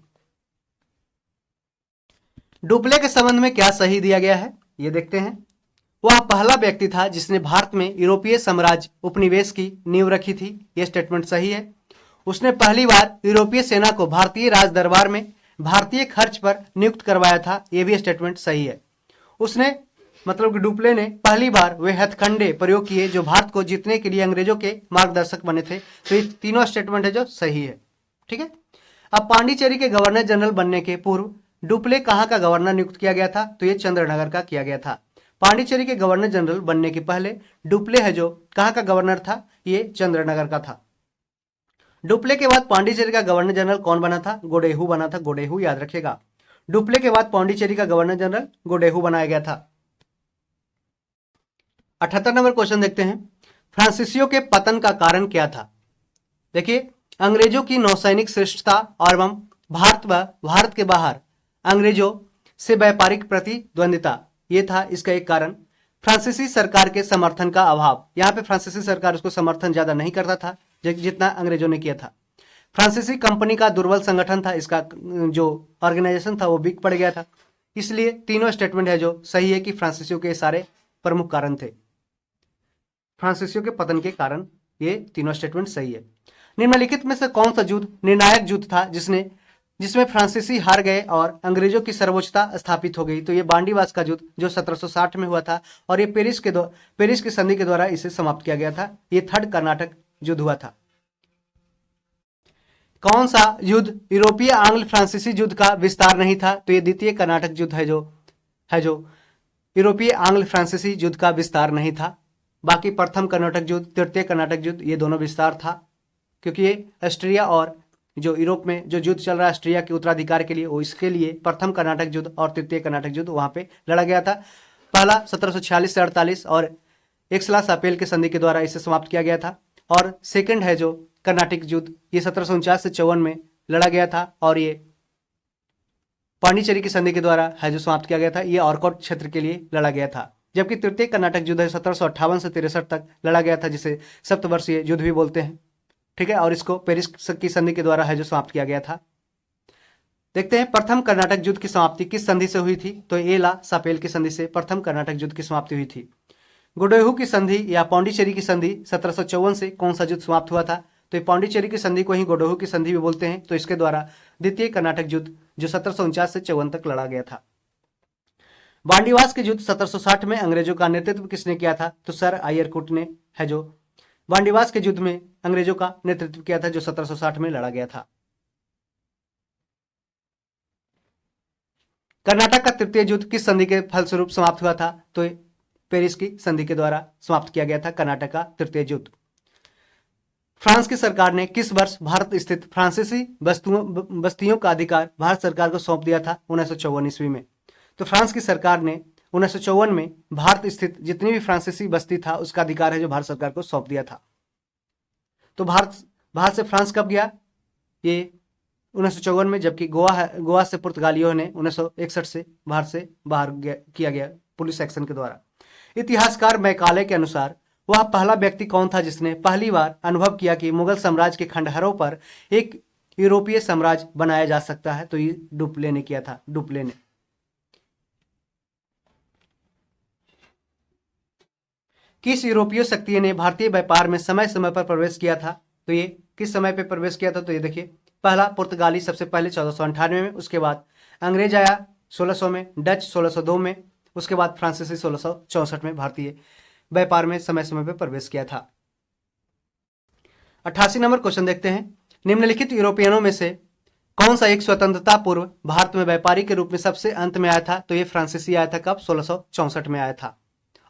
डुप्ले के संबंध में क्या सही दिया गया है ये देखते हैं। वह पहला व्यक्ति था जिसने भारत में यूरोपीय साम्राज्य उपनिवेश की नींव रखी थी। यह स्टेटमेंट सही है। उसने पहली बार यूरोपीय सेना को भारतीय राज दरबार में भारतीय खर्च पर नियुक्त करवाया था। यह भी स्टेटमेंट सही है। उसने मतलब कि डुप्ले ने पहली बार वे हथकंडे प्रयोग किए जो भारत को जीतने के लिए अंग्रेजों के मार्गदर्शक बने थे। तो ये तीनों स्टेटमेंट है जो सही है। ठीक है। अब पांडिचेरी के गवर्नर जनरल बनने के पूर्व डुप्ले कहाँ का गवर्नर नियुक्त किया गया था? तो ये चंद्रनगर का किया गया था। पांडिचेरी के गवर्नर जनरल बनने के पहले डुप्ले है जो कहाँ का गवर्नर था? ये चंद्रनगर का था। डुप्ले के बाद पांडिचेरी का गवर्नर जनरल कौन बना था? गोडेहू बना था। गोडेहू याद रखेगा। डुप्ले के बाद पांडिचेरी का गवर्नर जनरल गोडेहू बनाया गया था। 78 नंबर क्वेश्चन देखते हैं। फ्रांसीसियों के पतन का कारण क्या था? देखिए अंग्रेजों की नौसैनिक श्रेष्ठता और एवं भारत के बाहर अंग्रेजों से व्यापारिक प्रतिद्वंदिता ये था इसका एक कारण। फ्रांसीसी सरकार के समर्थन का अभाव, यहाँ पे फ्रांसीसी सरकार उसको समर्थन ज्यादा नहीं करता था जितना अंग्रेजों ने किया था। फ्रांसीसी कंपनी का दुर्बल संगठन था, इसका जो ऑर्गेनाइजेशन था वो वीक पड़ गया था। इसलिए तीनों स्टेटमेंट है जो सही है कि फ्रांसीसियों के सारे प्रमुख कारण थे। फ्रांसीसियों के पतन के कारण ये तीनों स्टेटमेंट सही है। निम्नलिखित में से कौन सा युद्ध निर्णायक युद्ध था जिसमें फ्रांसीसी हार गए और अंग्रेजों की सर्वोच्चता स्थापित हो गई? तो ये बांडीवास का युद्ध जो 1760 में हुआ था और ये पेरिस की संधि के द्वारा इसे समाप्त किया गया था। ये थर्ड कर्नाटक युद्ध हुआ था। कौन सा युद्ध यूरोपीय आंग्ल फ्रांसीसी युद्ध का विस्तार नहीं था? तो ये द्वितीय कर्नाटक युद्ध है जो यूरोपीय आंग्ल फ्रांसीसी युद्ध का विस्तार नहीं था। बाकी प्रथम कर्नाटक युद्ध, तृतीय कर्नाटक युद्ध ये दोनों विस्तार था, क्योंकि ये ऑस्ट्रिया और जो यूरोप में जो युद्ध चल रहा है ऑस्ट्रिया के उत्तराधिकार के लिए, वो इसके लिए प्रथम कर्नाटक युद्ध और तृतीय कर्नाटक युद्ध वहां पे लड़ा गया था। पहला 1746 से 48 और एक्सला-सापेल के संधि के द्वारा इसे समाप्त किया गया था, और सेकंड है जो कर्नाटक युद्ध ये 1749 से 54 में लड़ा गया था और ये पांडिचेरी की संधि के द्वारा है जो समाप्त किया गया था। ये ऑरकोट क्षेत्र के लिए लड़ा गया था। जबकि तृतीय कर्नाटक युद्ध 1758 से 63 तक लड़ा गया था, जिसे सप्तवर्षीय युद्ध भी बोलते हैं। ठीक है, और इसको पेरिस की संधि के द्वारा है जो समाप्त किया गया था। देखते हैं प्रथम कर्नाटक युद्ध की समाप्ति किस संधि से हुई थी। तो एला सापेल की संधि से प्रथम कर्नाटक युद्ध की समाप्ति हुई थी। गुडेहू की संधि या पांडिचेरी की संधि 1754 से कौन सा युद्ध समाप्त हुआ था। तो ये पांडिचेरी की संधि को ही गुडेहू की संधि भी बोलते हैं। तो इसके द्वारा द्वितीय कर्नाटक युद्ध जो 1749 से 54 तक लड़ा गया था। बांडीवास के युद्ध 1760 में अंग्रेजों का नेतृत्व किसने किया था। तो सर आयरकुट ने है जो बांडीवास के युद्ध में अंग्रेजों का नेतृत्व किया था, जो 1760 में लड़ा गया था। कर्नाटक का तृतीय युद्ध किस संधि के फलस्वरूप समाप्त हुआ था। तो पेरिस की संधि के द्वारा समाप्त किया गया था कर्नाटक का तृतीय युद्ध। फ्रांस की सरकार ने किस वर्ष भारत स्थित फ्रांसीसी बस्तियों का अधिकार भारत सरकार को सौंप दिया था। 1954 ईस्वी में। तो फ्रांस की सरकार ने 1954 में भारत स्थित जितनी भी फ्रांसीसी बस्ती था उसका अधिकार है जो भारत सरकार को सौंप दिया था। तो भारत से फ्रांस कब गया, ये 1954 में, जबकि गोवा से पुर्तगालियों ने 1961 से भारत से बाहर किया गया पुलिस एक्शन के द्वारा। इतिहासकार मैकाले के अनुसार वह पहला व्यक्ति कौन था जिसने पहली बार अनुभव किया कि मुगल साम्राज्य के खंडहरों पर एक यूरोपीय साम्राज्य बनाया जा सकता है। तो ये डुप्ले ने किया था, डुप्ले ने। किस यूरोपीय शक्ति ने भारतीय व्यापार में समय समय पर प्रवेश किया था। तो ये किस समय पर प्रवेश किया था। तो ये देखिए, पहला पुर्तगाली सबसे पहले 1498 में, उसके बाद अंग्रेज आया 1600 में, डच 1602 में, उसके बाद फ्रांसीसी 1664 में भारतीय व्यापार में समय समय पर प्रवेश किया था। 88 नंबर क्वेश्चन देखते हैं। निम्नलिखित यूरोपियनों में से कौन सा एक स्वतंत्रता पूर्व भारत में व्यापारी के रूप में सबसे अंत में आया था। तो ये फ्रांसीसी आया था। कब, 1664 में आया था,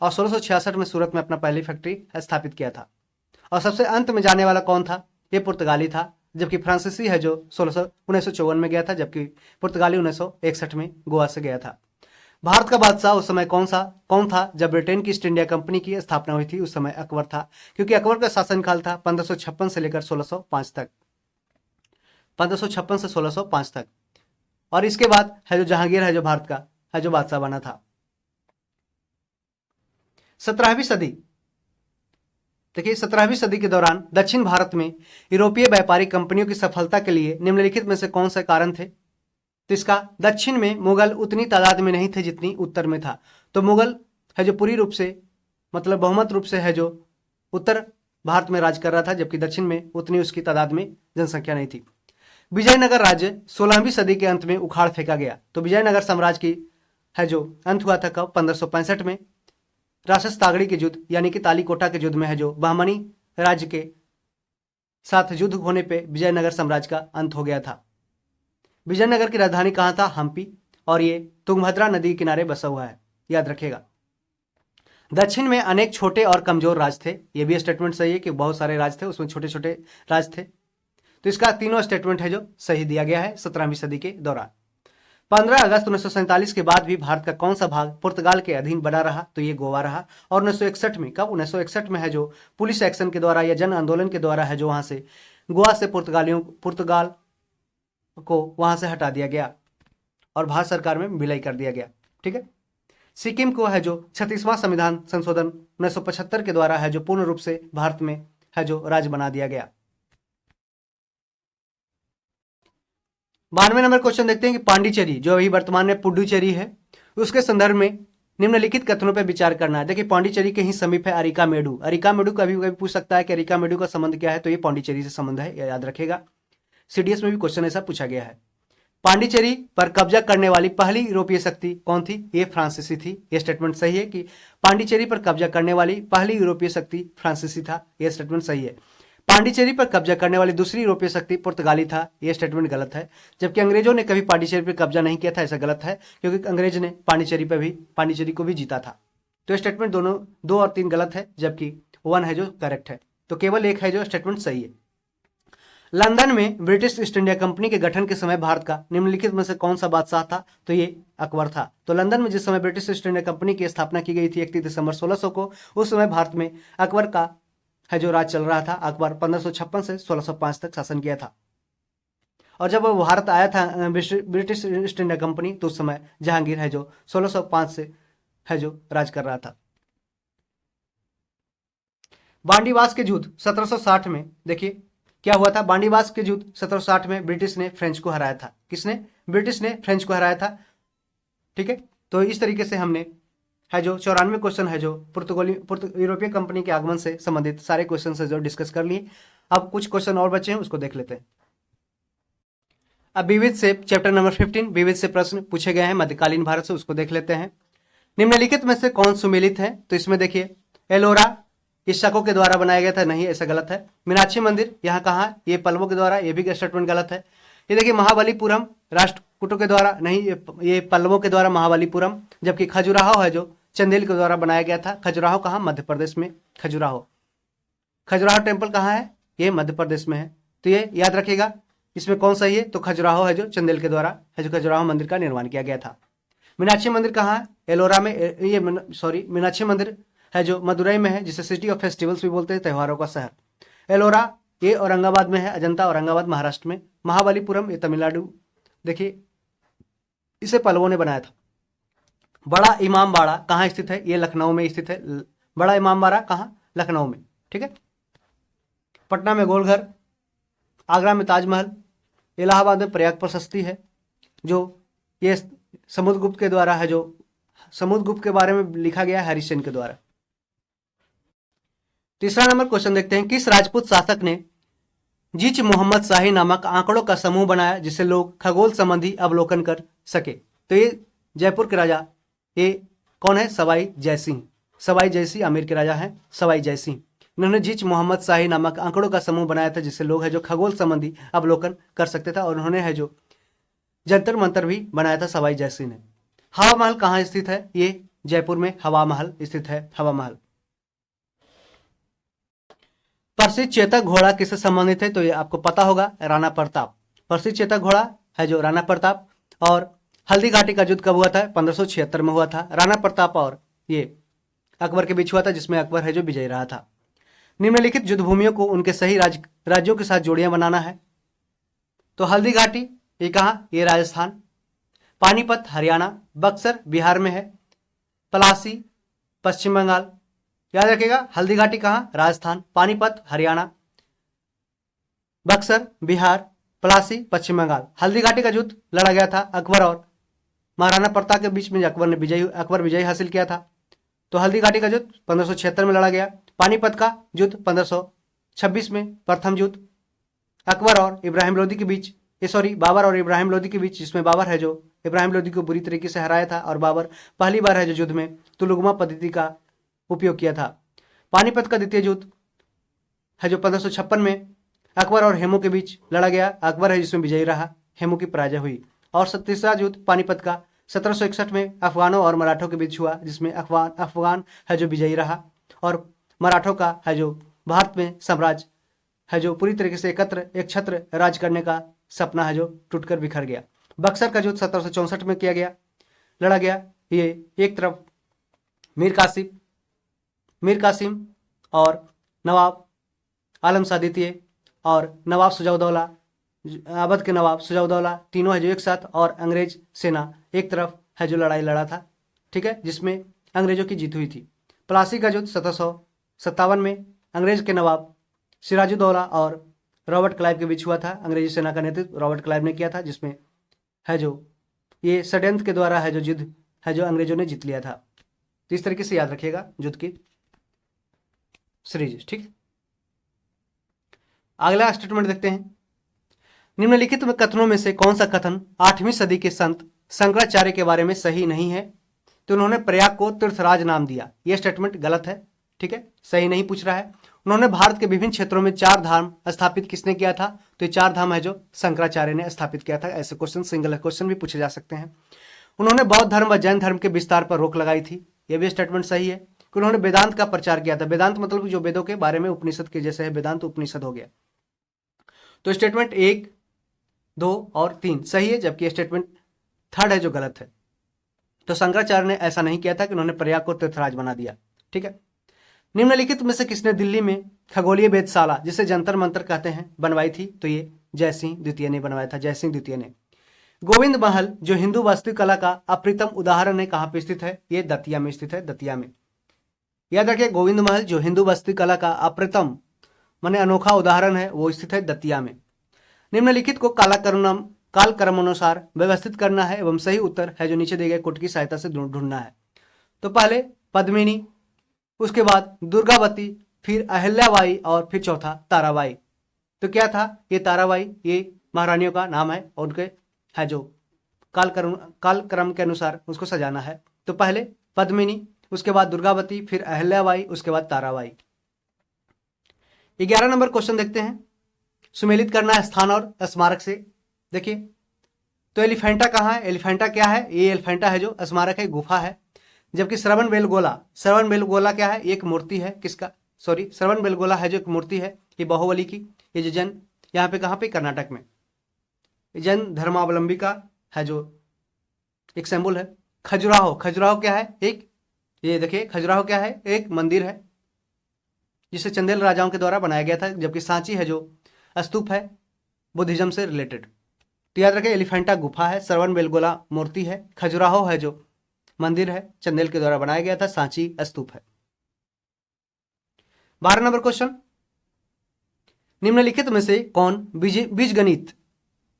और 1666 में सूरत में अपना पहली फैक्ट्री स्थापित किया था। और सबसे अंत में जाने वाला कौन था, ये पुर्तगाली था, जबकि फ्रांसीसी है जो 1954 में गया था, जबकि पुर्तगाली 1961 में गोवा से गया था। भारत का बादशाह उस समय कौन था जब ब्रिटेन की ईस्ट इंडिया कंपनी की स्थापना हुई थी। उस समय अकबर था, क्योंकि अकबर का शासनकाल था 1556 से लेकर 1605 तक, 1556 से 1605 तक। और इसके बाद है जो जहांगीर है जो भारत का है जो बादशाह बना था। 17वीं सदी, देखिए 17वीं सदी के दौरान दक्षिण भारत में यूरोपीय व्यापारिक कंपनियों की सफलता के लिए निम्नलिखित में से कौन से कारण थे। तो इसका दक्षिण में मुगल उतनी तादाद में नहीं थे जितनी उत्तर में था। तो मुगल है जो पूरी रूप से मतलब बहुमत रूप से है जो उत्तर भारत में राज कर रहा था, जबकि दक्षिण में उतनी उसकी तादाद में जनसंख्या नहीं थी। विजयनगर राज्य 16वीं सदी के अंत में उखाड़ फेंका गया। तो विजयनगर साम्राज्य की है जो अंत हुआ था कब, 1565 में, राक्षस तागड़ी के युद्ध यानी कि तालीकोटा के युद्ध में है जो बहमनी राज्य के साथ युद्ध होने पे विजयनगर साम्राज्य का अंत हो गया था। विजयनगर की राजधानी कहाँ था, हम्पी, और ये तुंगभद्रा नदी के किनारे बसा हुआ है, याद रखिएगा। दक्षिण में अनेक छोटे और कमजोर राज थे। ये भी स्टेटमेंट सही है कि बहुत सारे राज थे, उसमें छोटे छोटे राज थे। तो इसका तीनों स्टेटमेंट है जो सही दिया गया है 17वीं सदी के दौरान। 15 अगस्त 1947 के बाद भी भारत का कौन सा भाग पुर्तगाल के अधीन बना रहा। तो ये गोवा रहा। और 1961 में, कब, 1961 में है जो पुलिस एक्शन के द्वारा या जन आंदोलन के द्वारा है जो वहां से गोवा से पुर्तगाल को वहां से हटा दिया गया और भारत सरकार में विलय कर दिया गया। ठीक है। सिक्किम को है जो 36वां संविधान संशोधन 1975 के द्वारा है जो पूर्ण रूप से भारत में है जो राज्य बना दिया गया। 92 नंबर क्वेश्चन देखते हैं कि पांडिचेरी जो अभी वर्तमान में पुडुचेरी है उसके संदर्भ में निम्नलिखित कथनों पर विचार करना है। देखिए पांडिचेरी के ही समीप है अरिकामेडु। अरिकामेडु कभी कभी पूछ सकता है कि अरिकामेडु का संबंध क्या है। तो ये पांडिचेरी से संबंध है, याद रखेगा। सीडीएस में भी क्वेश्चन ऐसा पूछा गया है। पांडिचेरी पर कब्जा करने वाली पहली यूरोपीय शक्ति कौन थी। ये फ्रांसीसी थी। ये स्टेटमेंट सही है कि पांडिचेरी पर कब्जा करने वाली पहली यूरोपीय शक्ति फ्रांसीसी था। यह स्टेटमेंट सही है। पांडिचेरी पर कब्जा करने वाली दूसरी यूरोपीय शक्ति पुर्तगाली था। यह स्टेटमेंट गलत है। जबकि अंग्रेजों ने कभी पांडिचेरी पर कब्जा नहीं किया था, ऐसा गलत है, क्योंकि अंग्रेज ने पांडिचेरी को भी जीता था। तो स्टेटमेंट दोनों 2 और 3 गलत है, जबकि 1 है जो करेक्ट है। तो केवल 1 है जो स्टेटमेंट सही है। लंदन में ब्रिटिश ईस्ट इंडिया कंपनी के गठन के समय भारत का निम्नलिखित में से कौन सा बादशाह था। तो ये अकबर था। तो लंदन में जिस समय ब्रिटिश ईस्ट इंडिया कंपनी की स्थापना की गई थी 31 दिसंबर 1600 को, उस समय भारत में अकबर का है जो राज चल रहा था। अकबर 1556 से 1605 तक शासन किया था। और जब वो भारत आया था ब्रिटिश ईस्ट इंडिया कंपनी, तो उस समय जहांगीर है जो 1605 से है जो राज कर रहा था। बांडीवास के युद्ध 1760 में, देखिए क्या हुआ था। बांडीवास के युद्ध 1760 में ब्रिटिश ने फ्रेंच को हराया था। किसने? ब्रिटिश ने फ्रेंच को हराया था। ठीक है, तो इस तरीके से हमने है जो 94 क्वेश्चन है जो यूरोपीय कंपनी के आगमन से संबंधित सारे क्वेश्चन है जो डिस्कस कर लिए। अब कुछ क्वेश्चन और बचे हैं, उसको देख लेते हैं। अब विविध से चैप्टर नंबर 15 विविध से प्रश्न पूछे गए हैं मध्यकालीन भारत से, उसको देख लेते हैं। निम्नलिखित में से कौन सुमेलित है? तो इसमें देखिए एलोरा इस शकों के द्वारा बनाया गया था, नहीं ऐसा गलत है। मीनाक्षी मंदिर यहाँ कहाँ? ये पल्लवों के द्वारा, ये भी स्टेटमेंट गलत है। ये देखिए महाबलीपुरम राष्ट्रकूटों के द्वारा, नहीं ये पल्लवों के द्वारा महाबलीपुरम, जबकि खजुराहो है जो चंदेल के द्वारा बनाया गया था। खजुराहो कहाँ? मध्य प्रदेश में। खजुराहो टेम्पल कहाँ है? ये मध्य प्रदेश में है। तो ये याद रखिएगा, इसमें कौन सही है? तो खजुराहो है जो चंदेल के द्वारा है जो खजुराहो मंदिर का निर्माण किया गया था। मीनाक्षी मंदिर कहाँ है? एलोरा में। ये मीनाक्षी मंदिर है जो मदुरई में है, जिसे सिटी ऑफ फेस्टिवल्स भी बोलते हैं, त्योहारों का शहर। एलोरा ये औरंगाबाद में है। अजंता औरंगाबाद महाराष्ट्र में। महाबलीपुरम ये तमिलनाडु। देखिए इसे पल्लवों ने बनाया था। बड़ा इमाम बाड़ा कहाँ स्थित है? ये लखनऊ में स्थित है। बड़ा इमाम बाड़ा कहाँ? लखनऊ में। ठीक है। पटना में गोलघर, आगरा में ताजमहल, इलाहाबाद में प्रयाग प्रशस्ति है जो ये समुद्रगुप्त के द्वारा है, जो समुद्रगुप्त के बारे में लिखा गया है हरिश्चंद्र के द्वारा। तीसरा नंबर क्वेश्चन देखते हैं। किस राजपूत शासक ने जीच मोहम्मद शाही नामक आंकड़ों का समूह बनाया जिससे लोग खगोल संबंधी अवलोकन कर सके? तो ये जयपुर के राजा, ये कौन है? सवाई जयसिंह। सवाई जयसिंह आमेर के राजा हैं, सवाई जयसिंह। इन्होंने जीच मोहम्मद शाही नामक आंकड़ों का समूह बनाया था जिससे लोग है जो खगोल संबंधी अवलोकन कर सकते था, और उन्होंने है जो जंतर मंतर भी बनाया था सवाई जयसिंह ने। हवा महल कहाँ स्थित है? ये जयपुर में हवा महल स्थित है। हवा महल। प्रसिद्ध चेतक घोड़ा किससे संबंधित है? तो ये आपको पता होगा, राणा प्रताप। प्रसिद्ध चेतक घोड़ा है जो राणा प्रताप। और हल्दी घाटी का युद्ध कब हुआ था? 1576 में हुआ था। राणा प्रताप और ये अकबर के बीच हुआ था, जिसमें अकबर है जो विजयी रहा था। निम्नलिखित युद्ध भूमियों को उनके सही राज्यों के साथ जोड़ियां बनाना है। तो हल्दी घाटी ये कहाँ? ये राजस्थान। पानीपत हरियाणा। बक्सर बिहार में है। पलासी पश्चिम बंगाल। याद रखिएगा, हल्दी घाटी कहाँ? राजस्थान। पानीपत हरियाणा। बक्सर बिहार। पलासी पश्चिम बंगाल। हल्दी घाटी का युद्ध लड़ा गया था अकबर और महाराणा प्रताप के बीच में, अकबर विजय हासिल किया था। तो हल्दी घाटी का युद्ध 1576 में लड़ा गया। पानीपत का युद्ध 1526 में प्रथम युद्ध अकबर और इब्राहिम लोदी के बीच, बाबर और इब्राहिम लोदी के बीच, जिसमें बाबर है जो इब्राहिम लोदी को बुरी तरीके से हराया था, और बाबर पहली बार है जो युद्ध में तुलुगमा पद्धति का उपयोग किया था। पानीपत का द्वितीय युद्ध है जो 1556 में अकबर और हेमू के बीच लड़ा गया। अकबर है जिसमें विजयी रहा, हेमू की पराजय हुई। और तीसरा युद्ध पानीपत का 1761 में अफगानों और मराठों के बीच हुआ, जिसमें अफगान है जो विजयी रहा, और मराठों का है जो भारत में साम्राज्य है जो पूरी तरीके से एक छत्र राज करने का सपना है जो टूटकर बिखर गया। बक्सर का युद्ध 1764 में लड़ा गया। ये एक तरफ मीर कासिम और नवाब आलम शाह द्वितीय और नवाब सुजाउद्दौला, अवध के नवाब सुजाउद्दौला, तीनों है जो एक साथ, और अंग्रेज सेना एक तरफ है जो लड़ाई लड़ा था। ठीक है, जिसमें अंग्रेजों की जीत हुई थी। प्लासी का युद्ध 1757 में अंग्रेज के नवाब सिराजुद्दौला और रॉबर्ट क्लाइव के बीच हुआ था। अंग्रेजी सेना का नेतृत्व रॉबर्ट क्लाइव ने किया था, जिसमें है जो ये षड्यंत्र के द्वारा है जो युद्ध है जो अंग्रेजों ने जीत लिया था। तो इस तरीके से याद रखिएगा युद्ध की सीरीज। ठीक, अगला स्टेटमेंट देखते हैं। निम्नलिखित में कथनों में से कौन सा कथन 8वीं सदी के संत शंकराचार्य के बारे में सही नहीं है? तो उन्होंने प्रयाग को तीर्थराज नाम दिया, यह स्टेटमेंट गलत है। ठीक है, सही नहीं पूछ रहा है। उन्होंने भारत के विभिन्न क्षेत्रों में 4 धाम स्थापित किसने किया था? तो ये 4 धाम है जो शंकराचार्य ने स्थापित किया था। ऐसे क्वेश्चन, सिंगल क्वेश्चन भी पूछे जा सकते हैं। उन्होंने बौद्ध धर्म व जैन धर्म के विस्तार पर रोक लगाई थी, यह भी स्टेटमेंट सही है। कि उन्होंने वेदांत का प्रचार किया था। वेदांत मतलब जो वेदों के बारे में, उपनिषद के जैसे है, वेदांत उपनिषद हो गया। तो स्टेटमेंट 1, 2 और 3 सही है, जबकि स्टेटमेंट 3 है जो गलत है। तो शंकराचार्य ने ऐसा नहीं किया था कि उन्होंने प्रयाग को तीर्थराज बना दिया। ठीक है, निम्नलिखित में से किसने दिल्ली में खगोलीय वेधशाला, जिसे जंतर मंतर कहते हैं, बनवाई थी? तो ये जयसिंह द्वितीय ने बनवाया था। जयसिंह द्वितीय ने। गोविंद महल जो हिंदू वास्तुकला का अप्रतिम उदाहरण है कहाँ पे स्थित है? ये दतिया में स्थित है, दतिया में। याद रखिए, गोविंद महल जो हिंदू वास्तुकला का अप्रतिम माने अनोखा उदाहरण है वो स्थित है दतिया में। निम्नलिखित को कालक्रम अनुसार व्यवस्थित करना है एवं सही उत्तर है जो नीचे दिए गए कोट की सहायता से ढूंढना है। तो पहले पद्मिनी, उसके बाद दुर्गावती, फिर अहिल्याबाई और फिर चौथा ताराबाई। तो क्या था ये? ताराबाई ये महारानियों का नाम है और उनके है जो कालक्रम के अनुसार उसको सजाना है। तो पहले पद्मिनी, उसके बाद दुर्गावती, फिर अहिल्याबाई, उसके बाद ताराबाई। 11 नंबर क्वेश्चन देखते हैं। सुमेलित करना है स्थान और स्मारक से। देखिए, तो एलिफेंटा कहाँ है? एलिफेंटा क्या है? ये एलिफेंटा है जो स्मारक है, गुफा है। जबकि श्रवण बेलगोला क्या है? एक मूर्ति है। किसका? सॉरी, श्रवण बेलगोला है जो एक मूर्ति है, ये बाहुबली की। ये जो जैन यहाँ पे कहाँ पे? कर्नाटक में। जैन धर्मावलंबी का है जो एक सिंबल है। खजुराहो क्या है? एक, ये देखिए खजुराहो क्या है? एक मंदिर है जिसे चंदेल राजाओं के द्वारा बनाया गया था। जबकि सांची है जो स्तूप है, बुद्धिज्म से रिलेटेड। तो याद रखें, एलिफेंटा गुफा है, श्रवण बेलगोला मूर्ति है, खजुराहो है जो मंदिर है, चंदेल के द्वारा बनाया गया था, सांची स्तूप है। 12 नंबर क्वेश्चन। निम्नलिखित में से कौन बीजगणित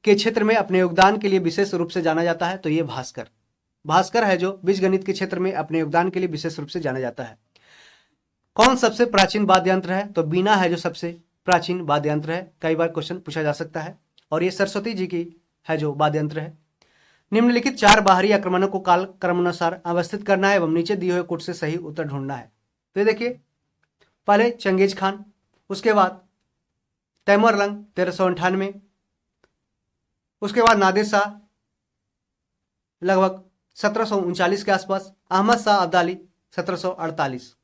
के क्षेत्र में अपने योगदान के लिए विशेष रूप से जाना जाता है? तो ये भास्कर है जो बीजगणित के क्षेत्र में अपने योगदान के लिए विशेष रूप से जाना जाता है। कौन सबसे प्राचीन वाद्य यंत्र है? तो बीना है जो सबसे प्राचीन वाद्य यंत्र है। कई बार क्वेश्चन पूछा जा सकता है। और ये सरस्वती जी की है जो वाद्य यंत्र है। निम्नलिखित 4 बाहरी आक्रमणों को काल क्रमानुसार अवस्थित करना है एवं नीचे दिए हुए कोट से सही उत्तर ढूंढना है। तो ये देखिए, पहले चंगेज खान, उसके बाद तैमूरलंग 1398, उसके बाद नादिर शाह लगभग 1739 के आसपास, अहमद शाह अब्दाली 1748,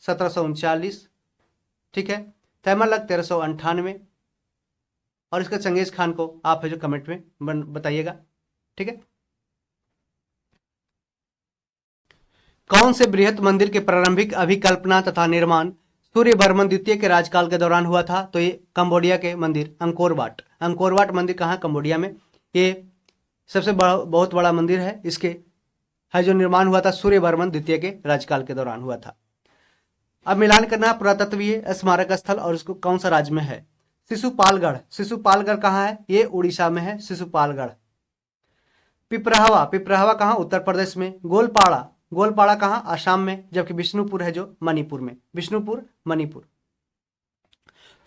1739, ठीक है। तैमूरलंग 1398 और इसका चंगेज खान को आप है जो कमेंट में बताइएगा, ठीक है। कौन से बृहत मंदिर के प्रारंभिक अभिकल्पना तथा निर्माण सूर्यवर्मन द्वितीय के राजकाल के दौरान हुआ था? तो ये कंबोडिया के मंदिर अंकोर वाट मंदिर कहाँ? कंबोडिया में। ये सबसे बहुत बड़ा मंदिर है। इसके है जो निर्माण हुआ था सूर्यवर्मन द्वितीय के राजकाल के दौरान हुआ था। अब मिलान करना पुरातत्वीय स्मारक स्थल और उसको कौन सा राज्य में है। शिशुपालगढ़ कहाँ है? ये उड़ीसा में है शिशुपालगढ़। पिपराहवा कहाँ? उत्तर प्रदेश में। गोलपाड़ा कहाँ? असम में। जबकि बिष्णुपुर है जो मणिपुर में। मणिपुर।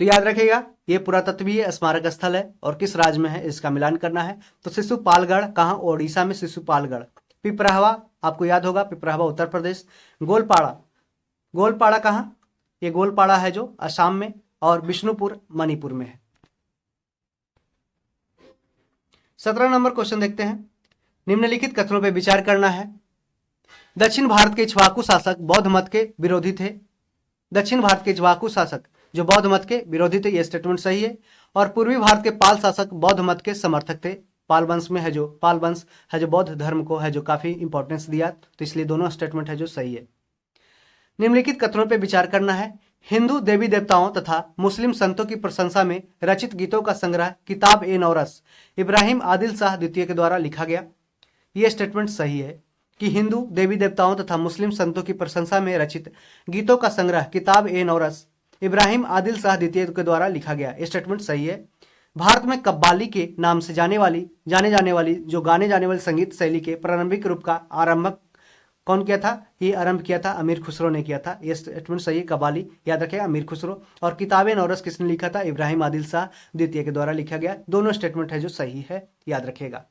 तो याद रखिएगा, ये पुरातत्वीय स्मारक स्थल है और किस राज्य में है इसका मिलान करना है। तो शिशुपालगढ़ कहाँ? ओडिशा में शिशुपालगढ़। पिपराहवा आपको याद होगा, पिपराहवा उत्तर प्रदेश। गोलपाड़ा कहाँ? ये गोलपाड़ा है जो असम में और बिष्णुपुर मणिपुर में है। 17 नंबर क्वेश्चन देखते हैं। निम्नलिखित कथनों पर विचार करना है। दक्षिण भारत के इक्ष्वाकु शासक बौद्ध मत के विरोधी थे। दक्षिण भारत के इक्ष्वाकु शासक जो बौद्ध मत के विरोधी थे, यह स्टेटमेंट सही है। और पूर्वी भारत के पाल शासक बौद्ध मत के समर्थक थे। पाल वंश है जो बौद्ध धर्म को है जो काफी इंपॉर्टेंस दिया, तो इसलिए दोनों स्टेटमेंट है जो सही है। निम्नलिखित कथनों पर विचार करना है। हिंदू देवी देवताओं तथा मुस्लिम संतों की प्रशंसा में रचित गीतों का संग्रह किताब-ए-नौरस इब्राहिम आदिल शाह द्वितीय के द्वारा लिखा गया। यह स्टेटमेंट सही है कि हिंदू देवी देवताओं तथा मुस्लिम संतों की प्रशंसा में रचित गीतों का संग्रह किताब-ए-नौरस इब्राहिम आदिल शाह द्वितीय के द्वारा लिखा गया। यह स्टेटमेंट सही है। भारत में कव्वाली के नाम से जाने जाने वाली जो गाने जाने वाली संगीत शैली के प्रारंभिक रूप का आरंभक कौन किया था? ये आरंभ किया था अमीर खुसरो ने किया था। यह स्टेटमेंट सही है। कव्वाली याद रखेगा, अमीर खुसरो। और किताब-ए-नौरस किसने लिखा था? इब्राहिम आदिल शाह द्वितीय के द्वारा लिखा गया। दोनों स्टेटमेंट है जो सही है, याद रखिएगा।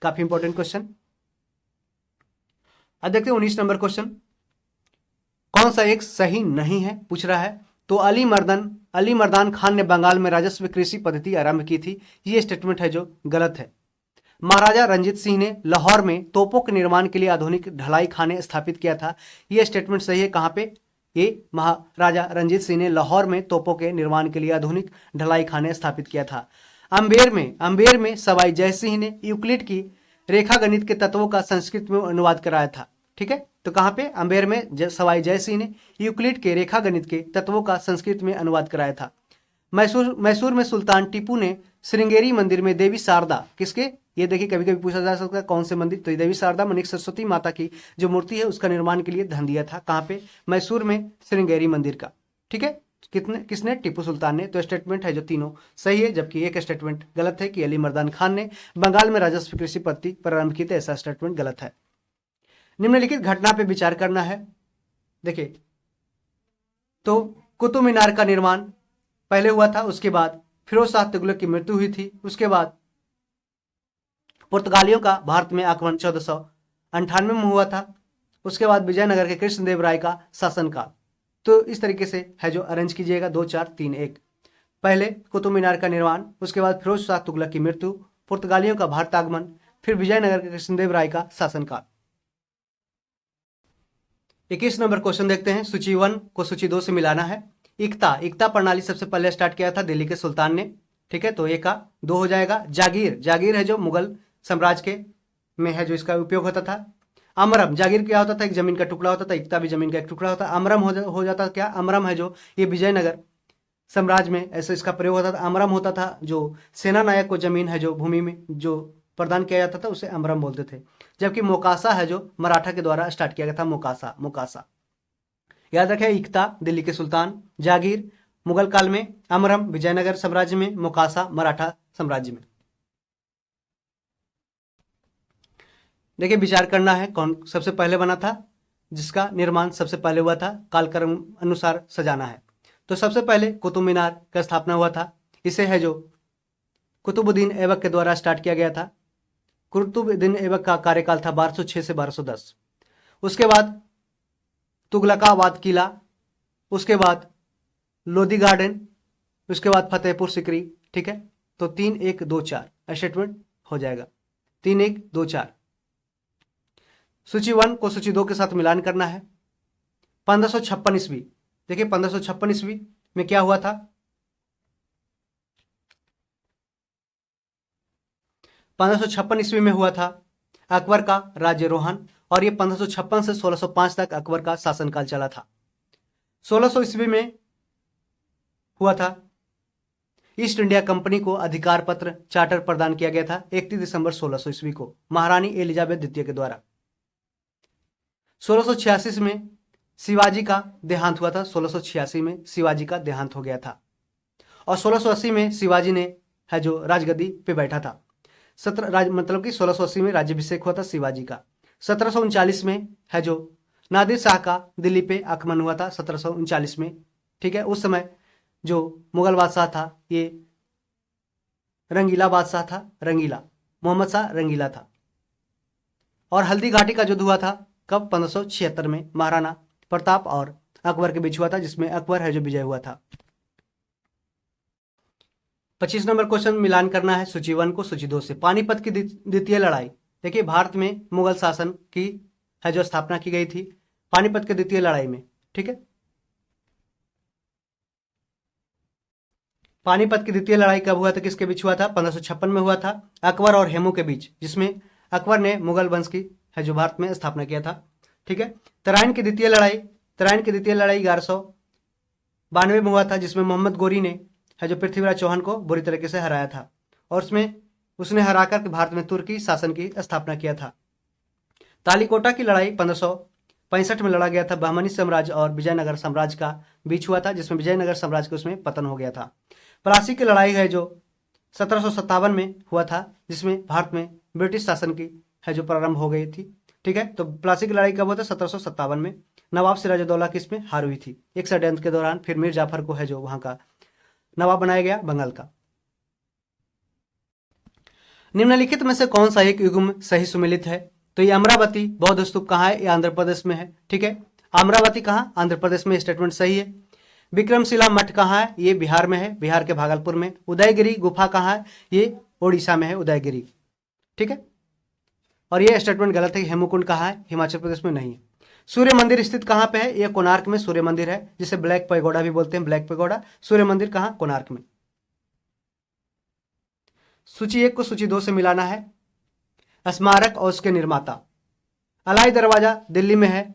काफी इंपॉर्टेंट क्वेश्चन। अब देखते हैं 19 नंबर क्वेश्चन। कौन सा एक सही नहीं है पूछ रहा है। तो अली मर्दान खान ने बंगाल में राजस्व कृषि पद्धति आरंभ की थी। ये स्टेटमेंट है जो गलत है। महाराजा रंजीत सिंह ने लाहौर में तोपों के निर्माण के लिए आधुनिक ढलाई खाने स्थापित किया था। ये स्टेटमेंट सही है। कहाँ पे? ये महाराजा रंजीत सिंह ने लाहौर में तोपों के निर्माण के लिए आधुनिक ढलाई खाने स्थापित किया था। अंबेर में सवाई जयसिंह ने यूक्लिड की रेखा गणित के तत्वों का संस्कृत में अनुवाद कराया था। ठीक है, तो कहाँ पे? अंबेर में सवाई जयसिंह ने यूक्लिड के रेखा गणित के तत्वों का संस्कृत में अनुवाद कराया था। मैसूर मैसूर में सुल्तान टीपू ने श्रृंगेरी मंदिर में देवी शारदा किसके, ये देखिए कभी कभी पूछा जा सकता है कौन से मंदिर, तो ये देवी शारदा मानिक सरस्वती माता की जो मूर्ति है उसका निर्माण के लिए धन दिया था। कहाँ पे, मैसूर में श्रृंगेरी मंदिर का। ठीक है, किसने, टिप्पू सुल्तान ने। तो स्टेटमेंट है जो तीनों सही है, जबकि एक स्टेटमेंट गलत है कि अली मर्दान खान ने बंगाल में राजस्व कृषि पद्धति प्रारंभ की थी, ऐसा स्टेटमेंट गलत है। निम्नलिखित घटना पे विचार करना है। देखिए, तो कुतुब मीनार का निर्माण पहले हुआ था, उसके बाद फिरोज शाह तुगलक की मृत्यु हुई थी, उसके बाद पुर्तगालियों का भारत में आक्रमण 1498 में हुआ था, उसके बाद विजयनगर के कृष्णदेव राय का शासनकाल। तो इस तरीके से है जो अरेंज कीजिएगा 2 4 3 1। पहले कुतुब मीनार का निर्माण, उसके बाद फिरोज शाह तुगलक की मृत्यु, पुर्तगालियों का भारत आगमन, फिर विजयनगर के कृष्णदेव राय का शासनकाल। 21 नंबर क्वेश्चन देखते हैं। सूची 1 को सूची 2 से मिलाना है। इक्ता प्रणाली सबसे पहले स्टार्ट किया था दिल्ली के सुल्तान ने। ठीक है, तो एक का 2 हो जाएगा। जागीर है जो मुगल साम्राज्य के में है जो इसका उपयोग होता था। अमरम, जागीर क्या होता था, एक जमीन का टुकड़ा होता था, इक्ता भी जमीन का एक टुकड़ा होता। अमरम हो जाता क्या, अमरम है जो ये विजयनगर साम्राज्य में ऐसे इसका प्रयोग होता था। अमरम होता था जो सेना नायक को जमीन है जो भूमि में जो प्रदान किया जाता था उसे अमरम बोलते थे। जबकि मोकासा है जो मराठा के द्वारा स्टार्ट किया गया था, मोकासा। याद रखें, इक्ता दिल्ली के सुल्तान, जागीर मुगल काल में, अमरम विजयनगर साम्राज्य में, मोकासा मराठा साम्राज्य में। देखिए, विचार करना है कौन सबसे पहले बना था, जिसका निर्माण सबसे पहले हुआ था, कालक्रम अनुसार सजाना है। तो सबसे पहले कुतुब मीनार का स्थापना हुआ था। इसे है जो कुतुबुद्दीन ऐबक के द्वारा स्टार्ट किया गया था। कुतुबुद्दीन ऐबक का कार्यकाल था 1206 से 1210। उसके बाद तुगलकाबाद किला, उसके बाद लोधी गार्डन, उसके बाद फतेहपुर सिकरी। ठीक है, तो 3 1 2 4 स्टेटमेंट हो जाएगा 3 1 2 4। सूची 1 को सूची 2 के साथ मिलान करना है। 1556 ईस्वी, देखिए 1556 ईस्वी में क्या हुआ था। 1556 ईस्वी में हुआ था अकबर का राज्यरोहण, और ये 1556 से 1605 तक अकबर का शासनकाल चला था। 1600 ईस्वी में हुआ था ईस्ट इंडिया कंपनी को अधिकार पत्र चार्टर प्रदान किया गया था 31 दिसंबर 1600 ईस्वी को महारानी एलिजाबेथ द्वितीय के द्वारा। 1686 में शिवाजी का देहांत हुआ था। 1686 में शिवाजी का देहांत हो गया था, और 1680 में शिवाजी ने है जो राजगद्दी पे बैठा था। मतलब कि 1680 में राज्याभिषेक हुआ था शिवाजी का। 1739 में है जो नादिर शाह का दिल्ली पे आक्रमण हुआ था 1739 में। ठीक है, उस समय जो मुगल बादशाह था ये रंगीला बादशाह था, मोहम्मद शाह रंगीला था। और हल्दी घाटी का युद्ध हुआ था कब, 1576 में महाराणा प्रताप और अकबर के बीच हुआ था, जिसमें अकबर है जो विजय हुआ था। 25 नंबर क्वेश्चन मिलान करना है सूची 1 को सूची 2 से। पानीपत की द्वितीय लड़ाई, देखिए भारत में मुगल शासन की है जो स्थापना की गई थी पानीपत की द्वितीय लड़ाई में। ठीक है, पानीपत की द्वितीय लड़ाई कब हुआ था, किसके बीच हुआ था, 1556 में हुआ था अकबर और हेमू के बीच, जिसमें अकबर ने मुगल वंश की है जो भारत में स्थापना किया था। ठीक है, तराइन की द्वितीय लड़ाई 1192 में हुआ था, जिसमें मोहम्मद गोरी ने है जो पृथ्वीराज चौहान को बुरी तरीके से हराया था, और उसमें उसने हराकर भारत में तुर्की शासन की स्थापना किया था। तालीकोटा की लड़ाई 1565 में लड़ा गया था, बहमनी साम्राज्य और विजयनगर साम्राज्य का बीच हुआ था, जिसमें विजयनगर साम्राज्य का उसमें पतन हो गया था। प्लासी की लड़ाई है जो 1757 में हुआ था, जिसमें भारत में ब्रिटिश शासन की है जो प्रारंभ हो गई थी। ठीक है, तो प्लासी की लड़ाई कब हुआ था, 1757 में। नवाब सिराजुद्दौला की इसमें हार हुई थी एक षड्यंत्र के दौरान। फिर मीर जाफर को है जो वहां का नवाब बनाया गया बंगाल का। निम्नलिखित में से कौन सा एक युग्म सही सुमेलित है, तो ये अमरावती बौद्ध स्तूप कहाँ है, ये आंध्र प्रदेश में है। ठीक है, अमरावती कहाँ, आंध्र प्रदेश में, स्टेटमेंट सही है। विक्रमशिला मठ कहाँ है, ये बिहार में है, बिहार के भागलपुर में। उदयगिरी गुफा कहाँ है, ये ओडिशा में है, उदयगिरी। ठीक है, और ये स्टेटमेंट गलत है। हेमकुंड कहाँ है, हिमाचल प्रदेश में नहीं है। सूर्य मंदिर स्थित कहाँ पे है, ये कोणार्क में सूर्य मंदिर है, जिसे ब्लैक पैगोडा भी बोलते हैं, ब्लैक पैगोडा। सूर्य मंदिर कहाँ, कोणार्क में। सूची 1 को सूची 2 से मिलाना है। स्मारक और उसके निर्माता, अलाई दरवाजा दिल्ली में है,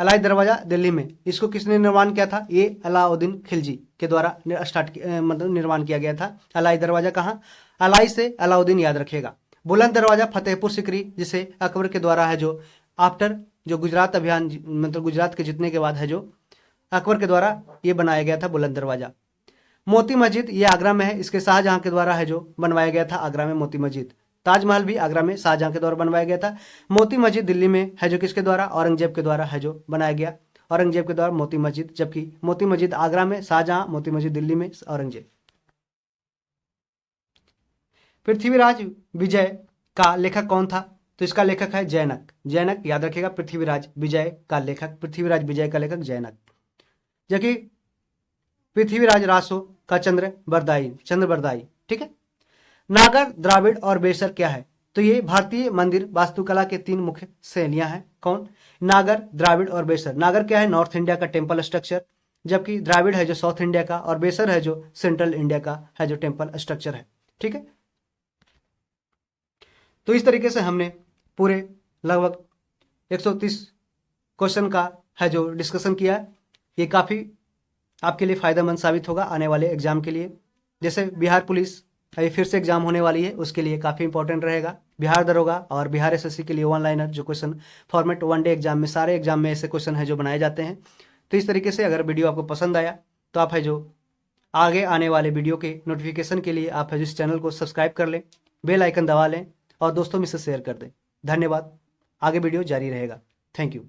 अलाई दरवाजा दिल्ली में, इसको किसने निर्माण किया था? ये अलाउद्दीन खिलजी के द्वारा मतलब निर्माण किया गया था। अलाई दरवाजा कहाँ? अलाई से अलाउद्दीन याद रखिएगा। बुलंद दरवाजा फतेहपुर सिकरी, जिसे अकबर के द्वारा है जो आफ्टर जो गुजरात अभियान मतलब गुजरात के जीतने के बाद है जो अकबर के द्वारा ये बनाया गया था बुलंद दरवाजा। मोती मस्जिद ये आगरा में है, इसके शाहजहां के द्वारा है जो बनवाया गया था आगरा में मोती मस्जिद। ताजमहल भी आगरा में शाहजहां के द्वारा बनवाया गया था। मोती मस्जिद दिल्ली में है जो किसके द्वारा? औरंगजेब के द्वारा है जो बनाया गया, औरंगजेब के द्वारा मोती मस्जिद, जबकि मोती मस्जिद आगरा में शाहजहां, मोती मस्जिद दिल्ली में औरंगजेब। पृथ्वीराज विजय का लेखक कौन था? तो इसका लेखक है जैनक। जैनक याद रखिएगा, पृथ्वीराज विजय का लेखक, पृथ्वीराज विजय का लेखक जैनक। जबकि पृथ्वीराज रासो का चंद्र बरदाई। ठीक है। नागर, द्राविड़ और बेसर क्या है? तो ये भारतीय मंदिर वास्तुकला के 3 मुख्य शैलियां हैं। कौन? नागर, द्राविड़ और बेसर। नागर क्या है? नॉर्थ इंडिया का टेम्पल स्ट्रक्चर, जबकि द्राविड़ है जो साउथ इंडिया का, और बेसर है जो सेंट्रल इंडिया का है जो टेम्पल स्ट्रक्चर है। ठीक है। तो इस तरीके से हमने पूरे लगभग 130 क्वेश्चन का है जो डिस्कशन किया। ये काफ़ी आपके लिए फ़ायदेमंद साबित होगा आने वाले एग्जाम के लिए। जैसे बिहार पुलिस अभी फिर से एग्जाम होने वाली है, उसके लिए काफ़ी इंपॉर्टेंट रहेगा। बिहार दरोगा और बिहार एसएससी के लिए वन लाइनर जो क्वेश्चन फॉर्मेट 1 डे एग्जाम में, सारे एग्जाम में ऐसे क्वेश्चन है जो बनाए जाते हैं। तो इस तरीके से अगर वीडियो आपको पसंद आया तो आप है जो आगे आने वाले वीडियो के नोटिफिकेशन के लिए आप है जो इस चैनल को सब्सक्राइब कर लें, बेल आइकन दबा लें और दोस्तों में से शेयर कर दें। धन्यवाद। आगे वीडियो जारी रहेगा। Thank you.